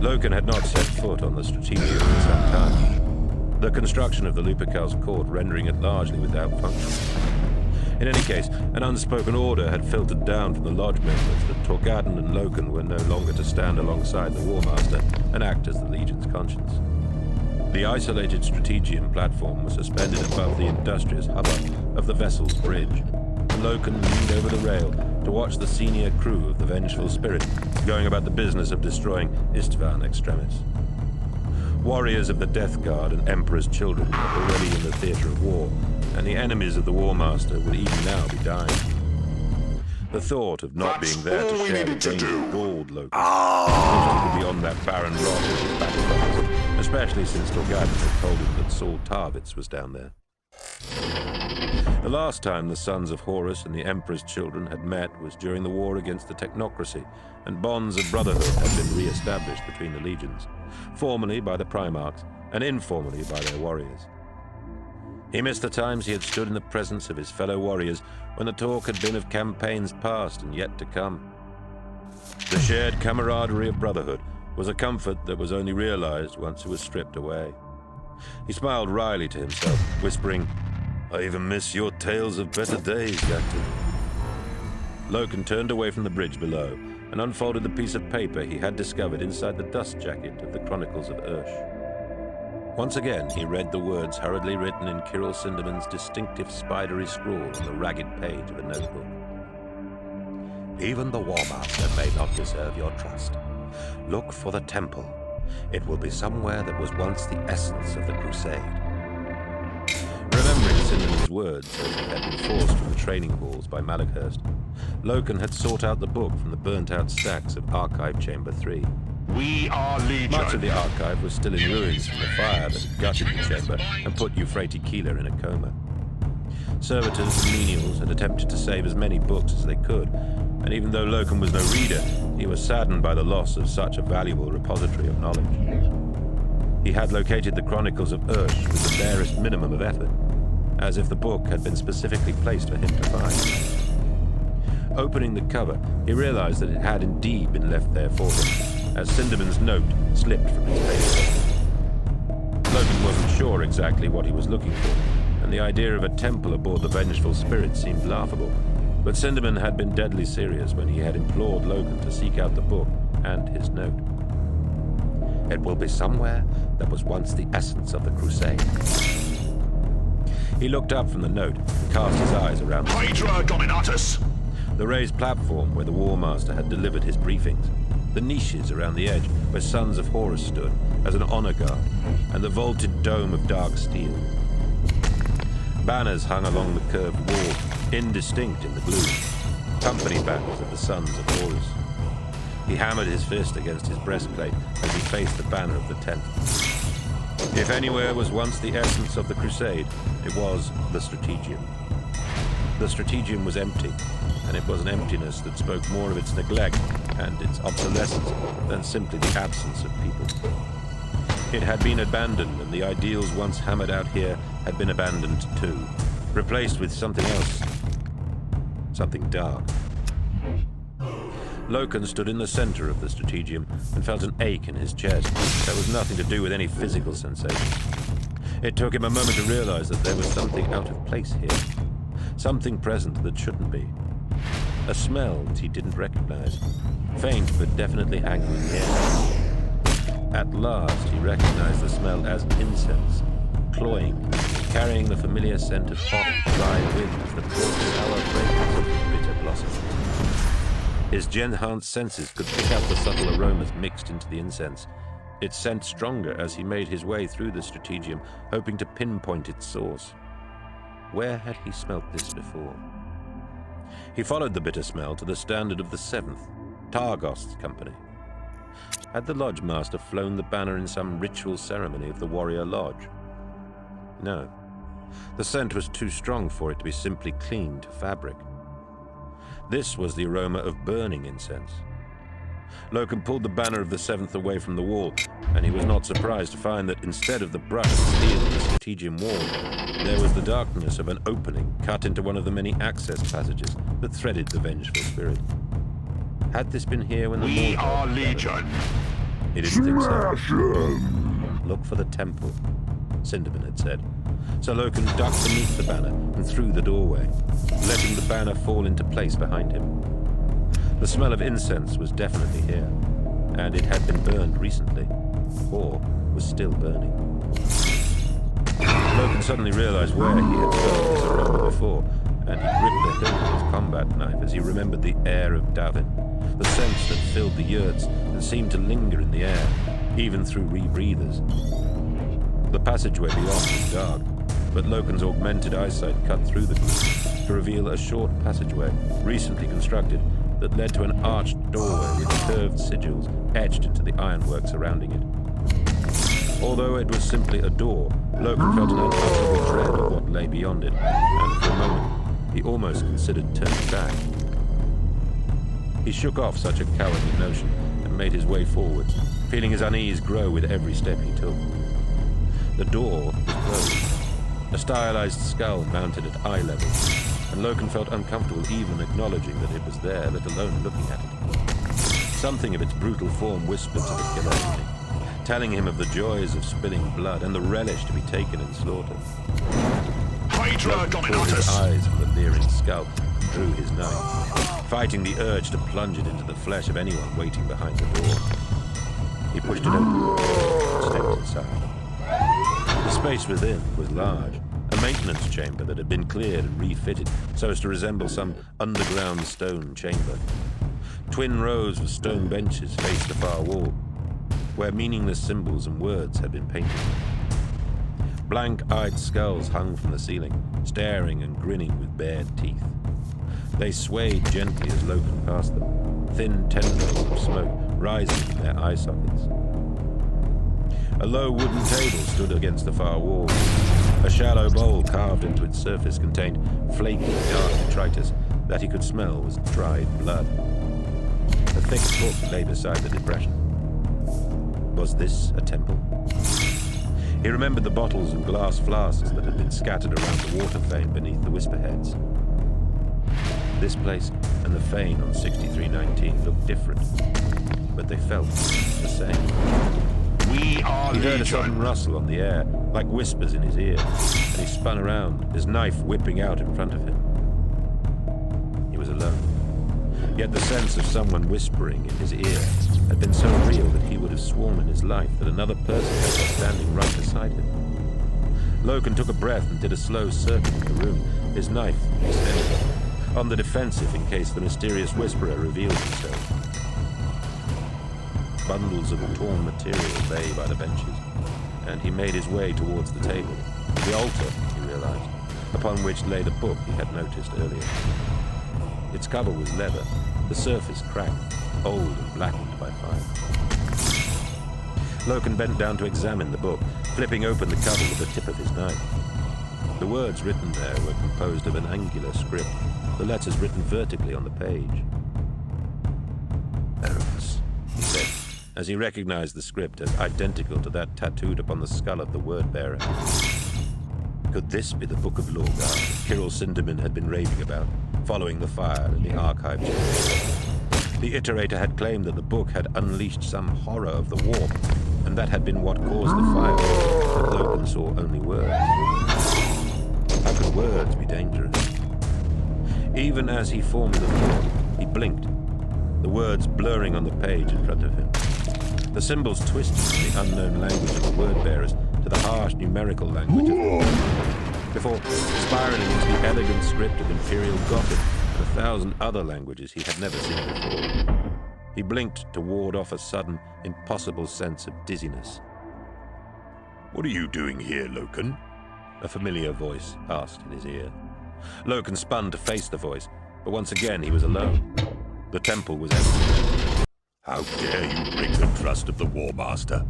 Loken had not set foot on the Strategium in some time, the construction of the Lupercal's court rendering it largely without function. In any case, an unspoken order had filtered down from the lodge members that Torgaden and Loken were no longer to stand alongside the War Master and act as the Legion's conscience. The isolated Strategium platform was suspended above the industrious hubbub of the vessel's bridge. Loken leaned over the rail to watch the senior crew of the Vengeful Spirit going about the business of destroying Istvan Extremis. Warriors of the Death Guard and Emperor's children were already in the theater of war, and the enemies of the War Master would even now be dying. The thought of not being there to share the danger galled Loken, especially beyond that barren rock with his back, especially since Torgaden had told him that Saul Tarvitz was down there. The last time the sons of Horus and the Emperor's children had met was during the war against the Technocracy, and bonds of brotherhood had been re-established between the legions, formally by the Primarchs and informally by their warriors. He missed the times he had stood in the presence of his fellow warriors when the talk had been of campaigns past and yet to come. The shared camaraderie of brotherhood was a comfort that was only realized once it was stripped away. He smiled wryly to himself, whispering, "I even miss your tales of better days, Captain." Loken turned away from the bridge below and unfolded the piece of paper he had discovered inside the dust jacket of the Chronicles of Ursh. Once again, he read the words hurriedly written in Kirill Sinderman's distinctive spidery scrawl on the ragged page of a notebook. "Even the War Master may not deserve your trust. Look for the temple. It will be somewhere that was once the essence of the crusade." Remembering Sinderman's words as he had been forced from the training halls by Malachhurst, Loken had sought out the book from the burnt-out stacks of Archive Chamber 3. We are Legion. Much of the archive was still in ruins from the fire that had gutted the chamber and put Euphrates Keeler in a coma. Servitors and menials had attempted to save as many books as they could, and even though Loken was no reader, he was saddened by the loss of such a valuable repository of knowledge. He had located the Chronicles of Ursh with the barest minimum of effort, as if the book had been specifically placed for him to find. Opening the cover, he realized that it had indeed been left there for him, as Sinderman's note slipped from its page. Loken wasn't sure exactly what he was looking for, and the idea of a temple aboard the Vengeful Spirit seemed laughable, but Sinderman had been deadly serious when he had implored Loken to seek out the book and his note. It will be somewhere that was once the essence of the crusade. He looked up from the note and cast his eyes around the Hydra Dominatus! The raised platform where the War Master had delivered his briefings, the niches around the edge where sons of Horus stood as an honor guard, and the vaulted dome of dark steel. Banners hung along the curved wall, indistinct in the gloom, company banners of the sons of Horus. He hammered his fist against his breastplate as he faced the banner of the 10th. If anywhere was once the essence of the crusade, it was the Strategium. The Strategium was empty, and it was an emptiness that spoke more of its neglect and its obsolescence than simply the absence of people. It had been abandoned, and the ideals once hammered out here had been abandoned too, replaced with something else, something dark. Loken stood in the center of the Strategium and felt an ache in his chest that was nothing to do with any physical sensation. It took him a moment to realize that there was something out of place here. Something present that shouldn't be. A smell that he didn't recognize. Faint, but definitely hanging in the air. At last, he recognized the smell as incense, cloying, carrying the familiar scent of hot, dry winds that brought sour fragrance of bitter blossoms. His enhanced senses could pick out the subtle aromas mixed into the incense, its scent stronger as he made his way through the strategium, hoping to pinpoint its source. Where had he smelt this before? He followed the bitter smell to the standard of the 7th, Targos's company. Had the lodge master flown the banner in some ritual ceremony of the warrior lodge? No. The scent was too strong for it to be simply cleaned to fabric. This was the aroma of burning incense. Loken pulled the banner of the 7th away from the wall, and he was not surprised to find that instead of the bright steel of the strategium wall, there was the darkness of an opening cut into one of the many access passages that threaded the vengeful spirit. Had this been here when the We are Legion. He didn't think so. Look for the temple, Cinderman had said. So Loken ducked beneath the banner and through the doorway, letting the banner fall into place behind him. The smell of incense was definitely here, and it had been burned recently, or was still burning. Loken suddenly realized where he had smelled this aroma before, and he gripped the hilt of his combat knife as he remembered the air of Davin, the sense that filled the yurts and seemed to linger in the air, even through rebreathers. The passageway beyond was dark, but Loken's augmented eyesight cut through the gloom to reveal a short passageway, recently constructed, that led to an arched doorway with curved sigils etched into the ironwork surrounding it. Although it was simply a door, Loken felt an unutterable dread of what lay beyond it, and for a moment, he almost considered turning back. He shook off such a cowardly notion and made his way forwards, feeling his unease grow with every step he took. The door was closed. A stylized skull mounted at eye level, and Loken felt uncomfortable even acknowledging that it was there, let alone looking at it. Something of its brutal form whispered to the killer in him, telling him of the joys of spilling blood and the relish to be taken in slaughter. Loken pulled his eyes from the leering skull and drew his knife, fighting the urge to plunge it into the flesh of anyone waiting behind the door. He pushed it open and stepped inside. The space within was large, a maintenance chamber that had been cleared and refitted so as to resemble some underground stone chamber. Twin rows of stone benches faced the far wall, where meaningless symbols and words had been painted. Blank-eyed skulls hung from the ceiling, staring and grinning with bared teeth. They swayed gently as Loken passed them, thin tendrils of smoke rising from their eye sockets. A low wooden table stood against the far wall. A shallow bowl carved into its surface contained flaky, dark detritus that he could smell was dried blood. A thick book lay beside the depression. Was this a temple? He remembered the bottles and glass flasks that had been scattered around the water fane beneath the whisperheads. This place and the fane on 6319 looked different, but they felt the same. We are He heard a Legion. sudden rustle on the air, like whispers in his ear, and he spun around, his knife whipping out in front of him. He was alone. Yet the sense of someone whispering in his ear had been so real that he would have sworn in his life that another person was standing right beside him. Loken took a breath and did a slow circuit of the room, his knife extended, on the defensive in case the mysterious whisperer revealed himself. Bundles of torn material lay by the benches, and he made his way towards the table, the altar, he realized, upon which lay the book he had noticed earlier. Its cover was leather, the surface cracked, old and blackened by fire. Loken bent down to examine the book, flipping open the cover with the tip of his knife. The words written there were composed of an angular script, the letters written vertically on the page. Erebus, he said, as he recognized the script as identical to that tattooed upon the skull of the word-bearer. Could this be the Book of Lorgar that Kirill Cinderman had been raving about, following the fire in the archive chamber? The Iterator had claimed that the book had unleashed some horror of the warp, and that had been what caused the fire. but Logan saw only words. How could words be dangerous? Even as he formed the thought, he blinked, the words blurring on the page in front of him. The symbols twisted from the unknown language of the word-bearers to the harsh numerical language of the before spiraling into the elegant script of Imperial Gothic and 1,000 other languages he had never seen before. He blinked to ward off a sudden, impossible sense of dizziness. What are you doing here, Loken? A familiar voice asked in his ear. Loken spun to face the voice, but once again he was alone. The temple was empty. How dare you break the trust of the War Master?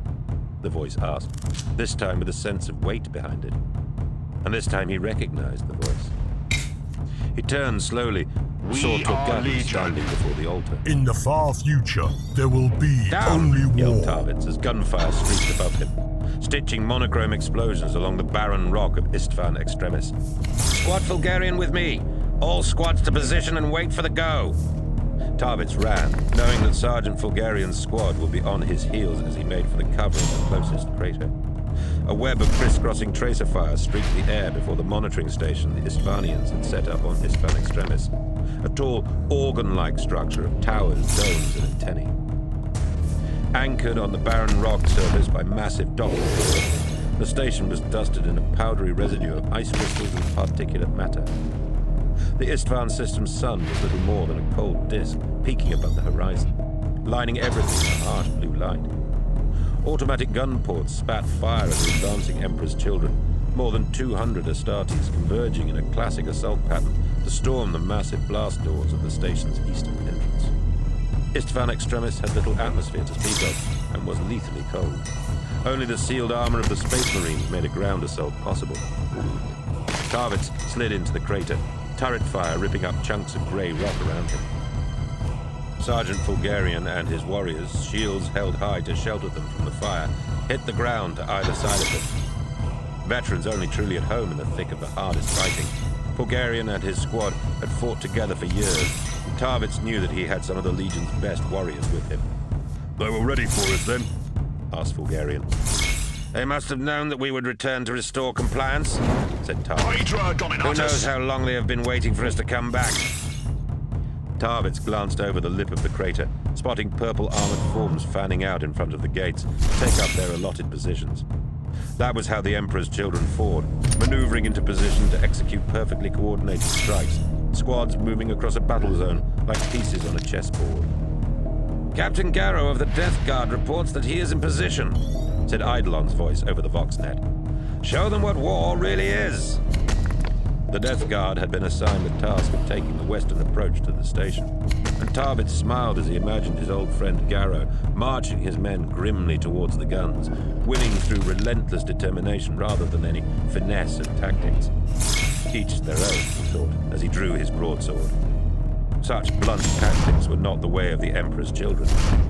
The voice asked, this time with a sense of weight behind it. And this time he recognized the voice. He turned slowly, saw Torgani standing before the altar. In the far future, there will be only war. Yelled Tarvitz as gunfire streaked above him, stitching monochrome explosions along the barren rock of Istvan Extremis. Squad Fulgarian with me! All squads to position and wait for the go! Tarvitz ran, knowing that Sergeant Fulgarian's squad would be on his heels as he made for the cover of the closest crater. A web of crisscrossing tracer fires streaked the air before the monitoring station the Istvanians had set up on Istvan Extremis, a tall, organ-like structure of towers, domes, and antennae. Anchored on the barren rock surface by massive doppelgangers, the station was dusted in a powdery residue of ice crystals and particulate matter. The Istvan system's sun was little more than a cold disk peeking above the horizon, lining everything in a harsh blue light. Automatic gun ports spat fire at the advancing Emperor's children, more than 200 Astartes converging in a classic assault pattern to storm the massive blast doors of the station's eastern entrance. Istvan Extremis had little atmosphere to speak of, and was lethally cold. Only the sealed armor of the Space Marines made a ground assault possible. Tarvitz slid into the crater, turret fire ripping up chunks of grey rock around him. Sergeant Fulgarian and his warriors, shields held high to shelter them from the fire, hit the ground to either side of them. Veterans only truly at home in the thick of the hardest fighting, Fulgarian and his squad had fought together for years, and Tarvitz knew that he had some of the Legion's best warriors with him. They were ready for us then? Asked Fulgarian. They must have known that we would return to restore compliance, said Tarvitz. Who knows how long they have been waiting for us to come back? Tarvitz glanced over the lip of the crater, spotting purple armored forms fanning out in front of the gates to take up their allotted positions. That was how the Emperor's children fought, maneuvering into position to execute perfectly coordinated strikes, squads moving across a battle zone like pieces on a chessboard. Captain Garrow of the Death Guard reports that he is in position, said Eidolon's voice over the VoxNet. Show them what war really is. The Death Guard had been assigned the task of taking the western approach to the station, and Tarvitz smiled as he imagined his old friend Garrow marching his men grimly towards the guns, winning through relentless determination rather than any finesse and tactics. Each their own, he thought, as he drew his broadsword. Such blunt tactics were not the way of the Emperor's children,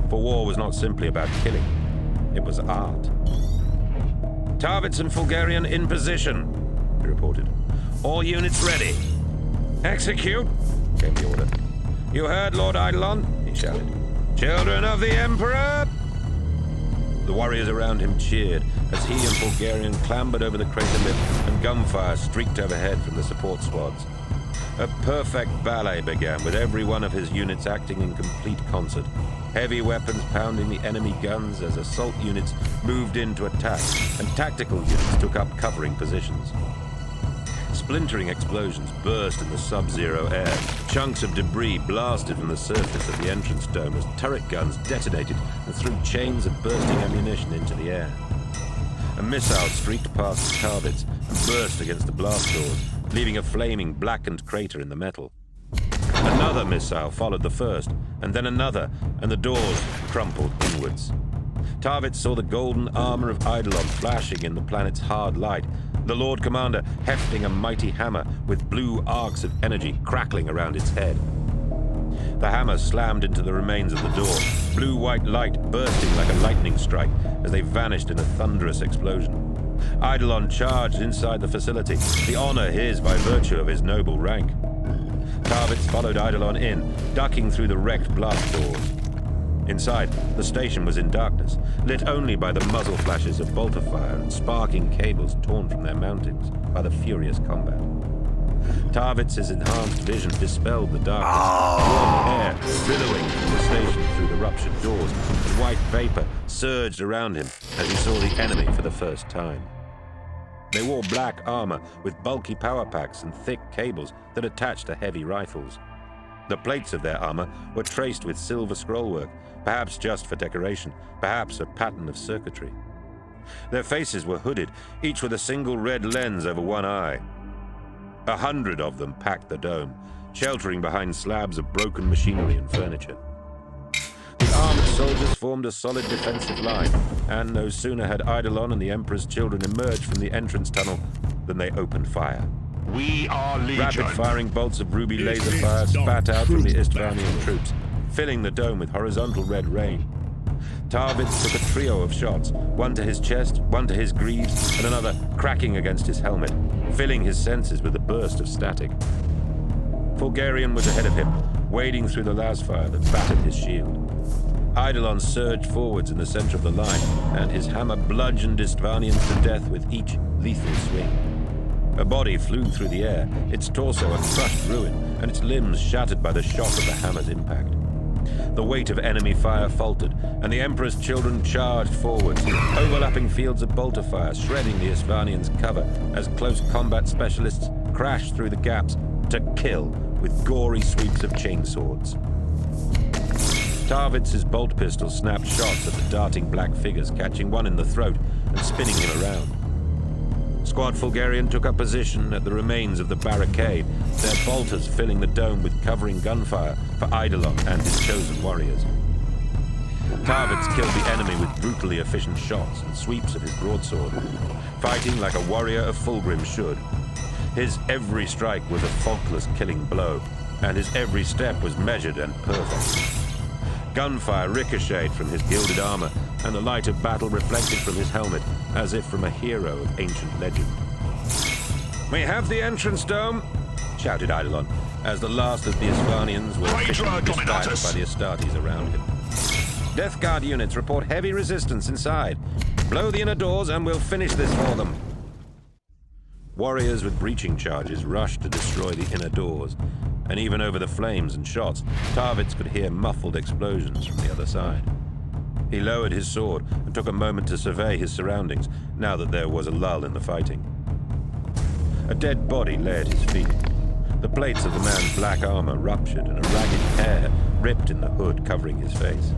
for war was not simply about killing. It was art. Tarvitz and Fulgarian in position, he reported. All units ready. Execute, came the order. You heard, Lord Eidolon, he shouted. Children of the Emperor! The warriors around him cheered as he and Fulgarian clambered over the crater lip and gunfire streaked overhead from the support squads. A perfect ballet began with every one of his units acting in complete concert. Heavy weapons pounding the enemy guns as assault units moved in to attack, and tactical units took up covering positions. Splintering explosions burst in the sub-zero air. Chunks of debris blasted from the surface of the entrance dome as turret guns detonated and threw chains of bursting ammunition into the air. A missile streaked past Tarvitz and burst against the blast doors, leaving a flaming, blackened crater in the metal. Another missile followed the first, and then another, and the doors crumpled inwards. Tarvitz saw the golden armor of Eidolon flashing in the planet's hard light, the Lord Commander hefting a mighty hammer with blue arcs of energy crackling around its head. The hammer slammed into the remains of the door, blue-white light bursting like a lightning strike as they vanished in a thunderous explosion. Eidolon charged inside the facility, the honor his by virtue of his noble rank. Tarvitz followed Eidolon in, ducking through the wrecked blast doors. Inside, the station was in darkness, lit only by the muzzle flashes of bolter fire and sparking cables torn from their mountings by the furious combat. Tarvitz's enhanced vision dispelled the darkness. Warm air billowing from the station through the ruptured doors, and white vapor surged around him as he saw the enemy for the first time. They wore black armor with bulky power packs and thick cables that attached to heavy rifles. The plates of their armor were traced with silver scrollwork, perhaps just for decoration, perhaps a pattern of circuitry. Their faces were hooded, each with a single red lens over one eye. 100 of them packed the dome, sheltering behind slabs of broken machinery and furniture. The armored soldiers formed a solid defensive line, and no sooner had Eidolon and the Emperor's children emerged from the entrance tunnel than they opened fire. We are Legion. Rapid-firing bolts of ruby laser fire spat out from the Istvanian troops, filling the dome with horizontal red rain. Tarvitz took a trio of shots, one to his chest, one to his greaves, and another cracking against his helmet, filling his senses with a burst of static. Fulgarian was ahead of him, wading through the lasfire that battered his shield. Eidolon surged forwards in the center of the line, and his hammer bludgeoned Istvanians to death with each lethal swing. A body flew through the air, its torso a crushed ruin, and its limbs shattered by the shock of the hammer's impact. The weight of enemy fire faltered, and the Emperor's children charged forwards, overlapping fields of bolter fire, shredding the Istvanians' cover as close combat specialists crashed through the gaps to kill with gory sweeps of chainswords. Tarvitz's bolt pistol snapped shots at the darting black figures, catching one in the throat and spinning him around. Squad Fulgarian took up position at the remains of the barricade, their bolters filling the dome with covering gunfire for Eidolon and his chosen warriors. Tarvitz killed the enemy with brutally efficient shots and sweeps of his broadsword, fighting like a warrior of Fulgrim should. His every strike was a faultless killing blow, and his every step was measured and perfect. Gunfire ricocheted from his gilded armor, and the light of battle reflected from his helmet, as if from a hero of ancient legend. "We have the entrance dome!" shouted Eidolon, as the last of the Istvanians were efficiently dispatched by the Astartes around him. "Death Guard units report heavy resistance inside. Blow the inner doors and we'll finish this for them." Warriors with breaching charges rushed to destroy the inner doors, and even over the flames and shots, Tarvitz could hear muffled explosions from the other side. He lowered his sword and took a moment to survey his surroundings, now that there was a lull in the fighting. A dead body lay at his feet. The plates of the man's black armor ruptured, and a ragged hair ripped in the hood covering his face.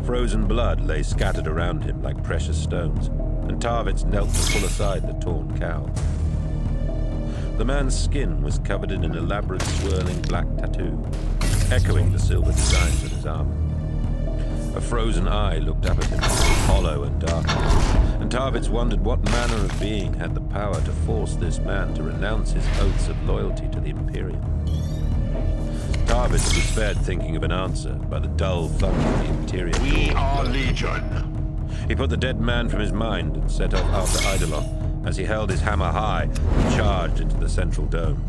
Frozen blood lay scattered around him like precious stones, and Tarvitz knelt to pull aside the torn cowl. The man's skin was covered in an elaborate swirling black tattoo, echoing the silver designs of his armor. A frozen eye looked up at him, hollow and dark, and Tarvitz wondered what manner of being had the power to force this man to renounce his oaths of loyalty to the Imperium. Tarvitz was spared thinking of an answer by the dull thump of the interior. We are Legion. He put the dead man from his mind and set off after Eidolon, as he held his hammer high and charged into the central dome.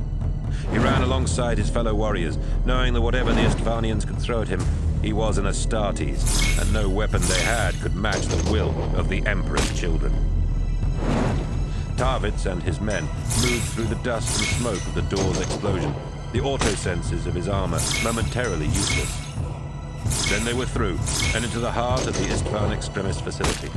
He ran alongside his fellow warriors, knowing that whatever the Istvanians could throw at him, he was an Astartes, and no weapon they had could match the will of the Emperor's children. Tarvitz and his men moved through the dust and smoke of the door's explosion, the auto-senses of his armor momentarily useless. Then they were through, and into the heart of the Istvan Extremis facility.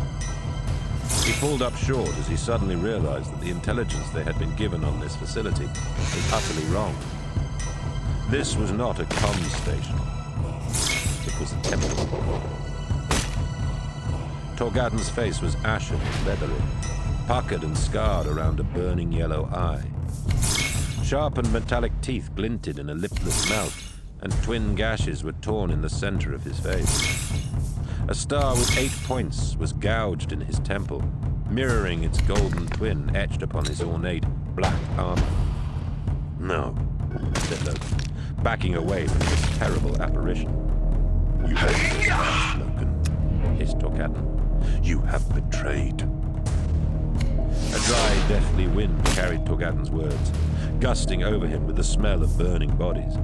He pulled up short as he suddenly realized that the intelligence they had been given on this facility was utterly wrong. This was not a comms station. It was a temple. Torgadon's face was ashen and leathery, puckered and scarred around a burning yellow eye. Sharpened metallic teeth glinted in a lipless mouth, and twin gashes were torn in the center of his face. A star with 8 points was gouged in his temple, mirroring its golden twin etched upon his ornate black armor. "No," said Logan, backing away from this terrible apparition. "You have Logan," hissed Torgadon. "You have betrayed." A dry, deathly wind carried Torgadon's words, gusting over him with the smell of burning bodies.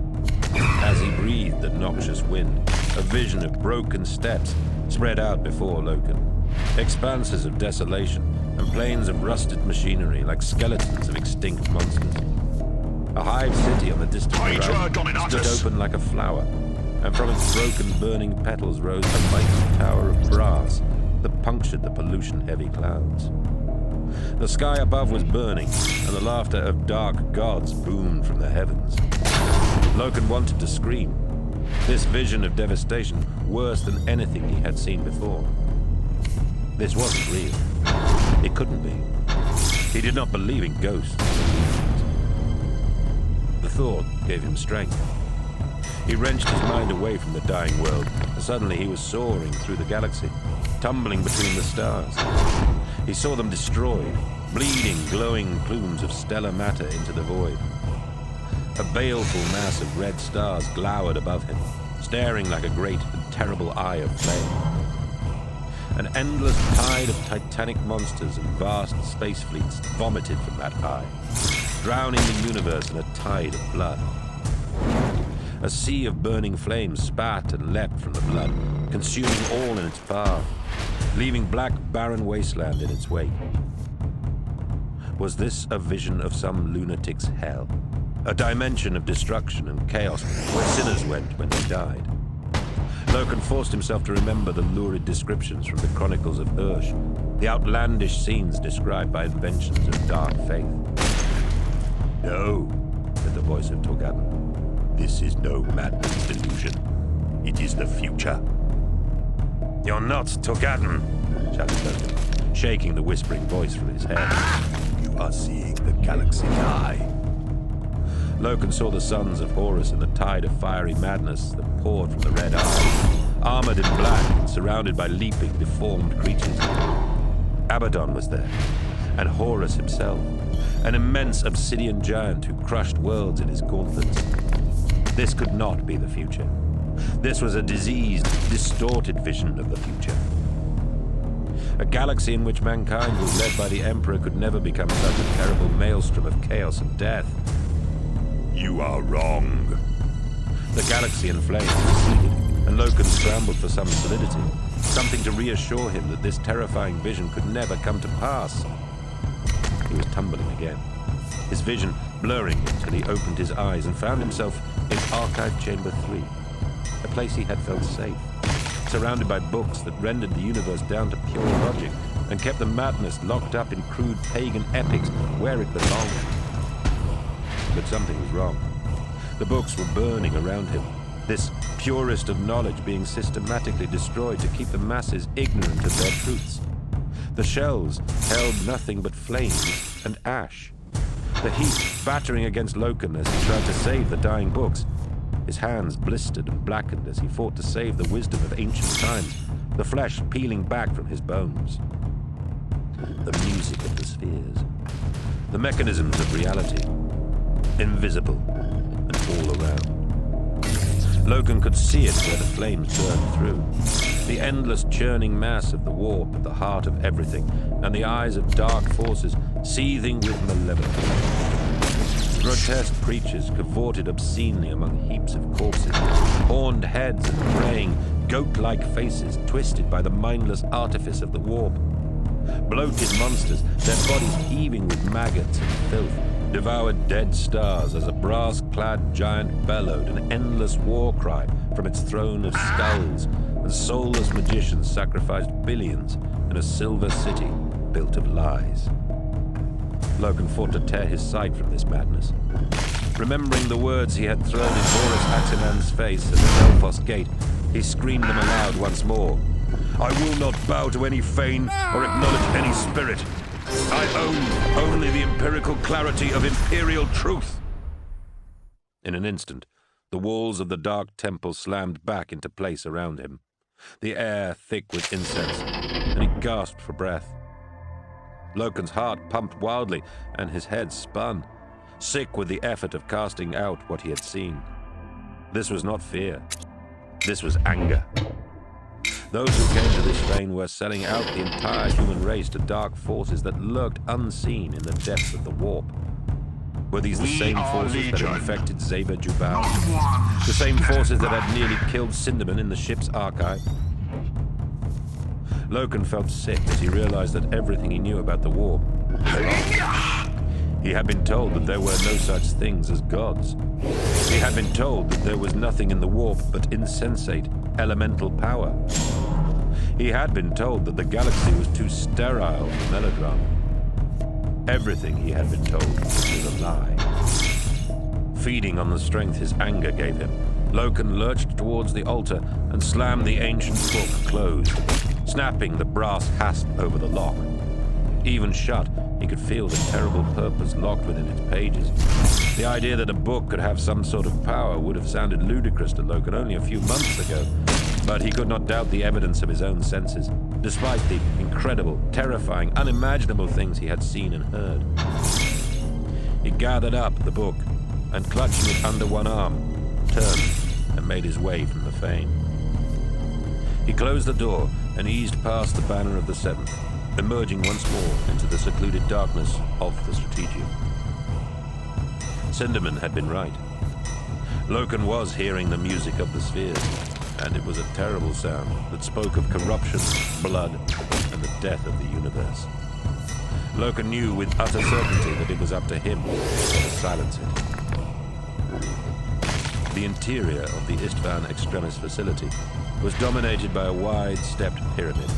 As he breathed the noxious wind, a vision of broken steps spread out before Loken. Expanses of desolation and plains of rusted machinery like skeletons of extinct monsters. A hive city on the distant horizon stood open like a flower, and from its broken, burning petals rose a mighty tower of brass that punctured the pollution-heavy clouds. The sky above was burning, and the laughter of dark gods boomed from the heavens. Loken wanted to scream. This vision of devastation, worse than anything he had seen before. This wasn't real. It couldn't be. He did not believe in ghosts. The thought gave him strength. He wrenched his mind away from the dying world, and suddenly he was soaring through the galaxy, tumbling between the stars. He saw them destroyed, bleeding, glowing plumes of stellar matter into the void. A baleful mass of red stars glowered above him, staring like a great and terrible eye of flame. An endless tide of titanic monsters and vast space fleets vomited from that eye, drowning the universe in a tide of blood. A sea of burning flames spat and leapt from the blood, consuming all in its path, leaving black, barren wasteland in its wake. Was this a vision of some lunatic's hell? A dimension of destruction and chaos where sinners went when they died? Loken forced himself to remember the lurid descriptions from the Chronicles of Ursh, the outlandish scenes described by inventions of dark faith. No, said the voice of Torgadon. This is no madman's delusion. It is the future. You're not Torgadon, shouted Loken, shaking the whispering voice from his head. You are seeing the galaxy die. Loken saw the sons of Horus in the tide of fiery madness that poured from the red eye, armored in black and surrounded by leaping, deformed creatures. Abaddon was there, and Horus himself, an immense obsidian giant who crushed worlds in his gauntlets. This could not be the future. This was a diseased, distorted vision of the future. A galaxy in which mankind was led by the Emperor could never become such a terrible maelstrom of chaos and death. You are wrong. The galaxy in flames receded, and Loken scrambled for some solidity, something to reassure him that this terrifying vision could never come to pass. He was tumbling again, his vision blurring until he opened his eyes and found himself in Archive Chamber 3, a place he had felt safe, surrounded by books that rendered the universe down to pure logic and kept the madness locked up in crude pagan epics where it belonged. But something was wrong. The books were burning around him, this purest of knowledge being systematically destroyed to keep the masses ignorant of their truths. The shelves held nothing but flames and ash. The heat battering against Loken as he tried to save the dying books. His hands blistered and blackened as he fought to save the wisdom of ancient times, the flesh peeling back from his bones. The music of the spheres. The mechanisms of reality. Invisible and all around. Loken could see it where the flames burned through. The endless churning mass of the warp at the heart of everything, and the eyes of dark forces seething with malevolence. Grotesque creatures cavorted obscenely among heaps of corpses, horned heads and graying, goat-like faces twisted by the mindless artifice of the warp. Bloated monsters, their bodies heaving with maggots and filth, devoured dead stars as a brass-clad giant bellowed an endless war cry from its throne of skulls, and soulless magicians sacrificed billions in a silver city built of lies. Loken fought to tear his sight from this madness. Remembering the words he had thrown in Horus Axeman's face at the Delphos gate, he screamed them aloud once more. I will not bow to any fane or acknowledge any spirit. I own only the empirical clarity of imperial truth. In an instant, the walls of the dark temple slammed back into place around him, the air thick with incense, and he gasped for breath. Loken's heart pumped wildly, and his head spun, sick with the effort of casting out what he had seen. This was not fear. This was anger. Those who came to this fane were selling out the entire human race to dark forces that lurked unseen in the depths of the warp. Were these the same forces that had infected Zeba Jubal? Not one The same step forces that had back. nearly killed Sindaman in the ship's archive? Loken felt sick as he realized that everything he knew about the warp was wrong. He had been told that there were no such things as gods. He had been told that there was nothing in the warp but insensate, elemental power. He had been told that the galaxy was too sterile for melodrama. Everything he had been told was a lie. Feeding on the strength his anger gave him, Loken lurched towards the altar and slammed the ancient book closed, snapping the brass hasp over the lock. Even shut, he could feel the terrible purpose locked within its pages. The idea that a book could have some sort of power would have sounded ludicrous to Loken only a few months ago, but he could not doubt the evidence of his own senses, despite the incredible, terrifying, unimaginable things he had seen and heard. He gathered up the book and, clutching it under one arm, turned and made his way from the fane. He closed the door and eased past the banner of the Seventh, emerging once more into the secluded darkness of the Strategium. Sindaman had been right. Loken was hearing the music of the spheres, and it was a terrible sound that spoke of corruption, blood, and the death of the universe. Loken knew with utter certainty that it was up to him to silence it. The interior of the Istvan Extremis facility was dominated by a wide, stepped pyramid,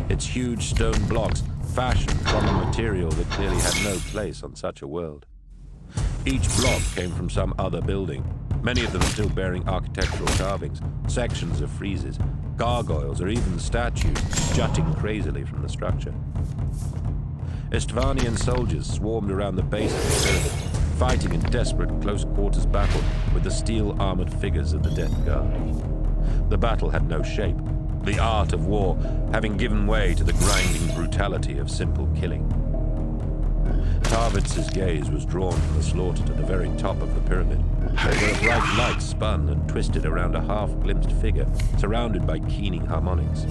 its huge stone blocks fashioned from a material that clearly had no place on such a world. Each block came from some other building, many of them still bearing architectural carvings, sections of friezes, gargoyles, or even statues jutting crazily from the structure. Istvanian soldiers swarmed around the base of the pyramid, fighting in desperate close-quarters battle with the steel-armored figures of the Death Guard. The battle had no shape, the art of war having given way to the grinding brutality of simple killing. Tarvitz's gaze was drawn from the slaughter to the very top of the pyramid, where a bright light spun and twisted around a half-glimpsed figure surrounded by keening harmonics.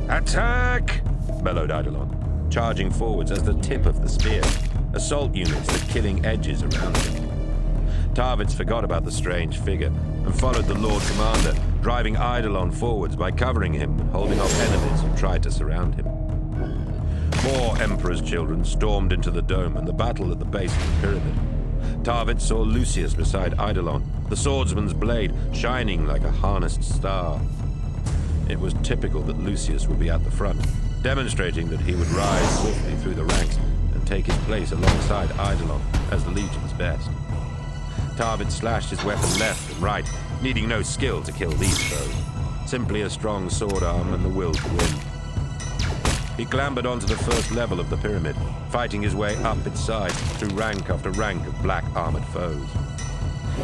"Attack!" bellowed Eidolon, charging forwards as the tip of the spear, assault units the killing edges around him. Tarvitz forgot about the strange figure and followed the Lord Commander, driving Eidolon forwards by covering him and holding off enemies who tried to surround him. More Emperor's children stormed into the dome and the battle at the base of the pyramid. Tarvitz saw Lucius beside Eidolon, the swordsman's blade shining like a harnessed star. It was typical that Lucius would be at the front, demonstrating that he would rise swiftly through the ranks and take his place alongside Eidolon as the Legion's best. Tarvitz slashed his weapon left and right, needing no skill to kill these foes, simply a strong sword arm and the will to win. He clambered onto the first level of the pyramid, fighting his way up its side through rank after rank of black armored foes.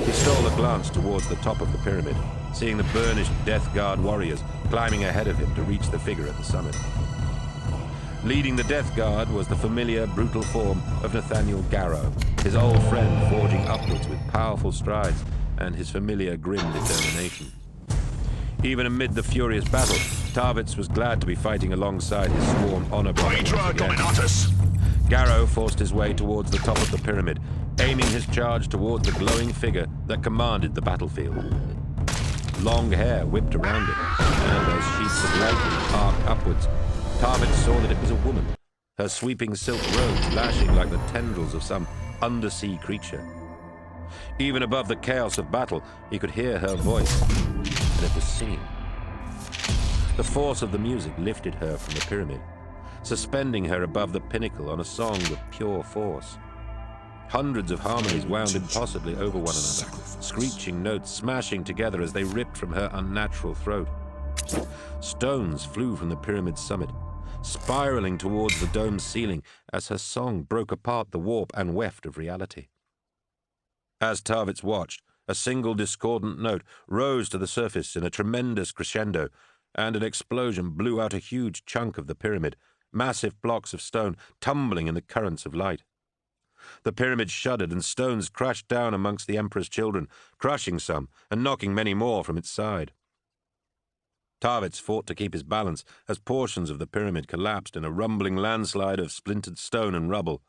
He stole a glance towards the top of the pyramid, seeing the burnished Death Guard warriors climbing ahead of him to reach the figure at the summit. Leading the Death Guard was the familiar, brutal form of Nathaniel Garrow, his old friend forging upwards with powerful strides and his familiar grim determination. Even amid the furious battle, Tarvitz was glad to be fighting alongside his sworn honor brother once again. Garrow forced his way towards the top of the pyramid, aiming his charge towards the glowing figure that commanded the battlefield. Long hair whipped around it, and as sheets of lightning arced upwards, Tarvitz saw that it was a woman, her sweeping silk robes lashing like the tendrils of some undersea creature. Even above the chaos of battle, he could hear her voice, and it was singing. The force of the music lifted her from the pyramid, suspending her above the pinnacle on a song of pure force. Hundreds of harmonies wound impossibly over one another, screeching notes smashing together as they ripped from her unnatural throat. Stones flew from the pyramid's summit, spiraling towards the dome's ceiling as her song broke apart the warp and weft of reality. As Tarvitz watched, a single discordant note rose to the surface in a tremendous crescendo, and an explosion blew out a huge chunk of the pyramid, massive blocks of stone tumbling in the currents of light. The pyramid shuddered, and stones crashed down amongst the Emperor's children, crushing some and knocking many more from its side. Tarvitz fought to keep his balance as portions of the pyramid collapsed in a rumbling landslide of splintered stone and rubble.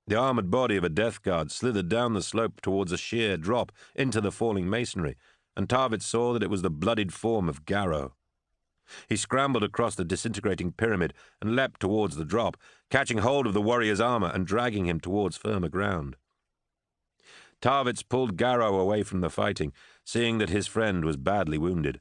The armored body of a death guard slithered down the slope towards a sheer drop into the falling masonry, and Tarvitz saw that it was the bloodied form of Garrow. He scrambled across the disintegrating pyramid and leapt towards the drop, catching hold of the warrior's armor and dragging him towards firmer ground. Tarvitz pulled Garrow away from the fighting, seeing that his friend was badly wounded.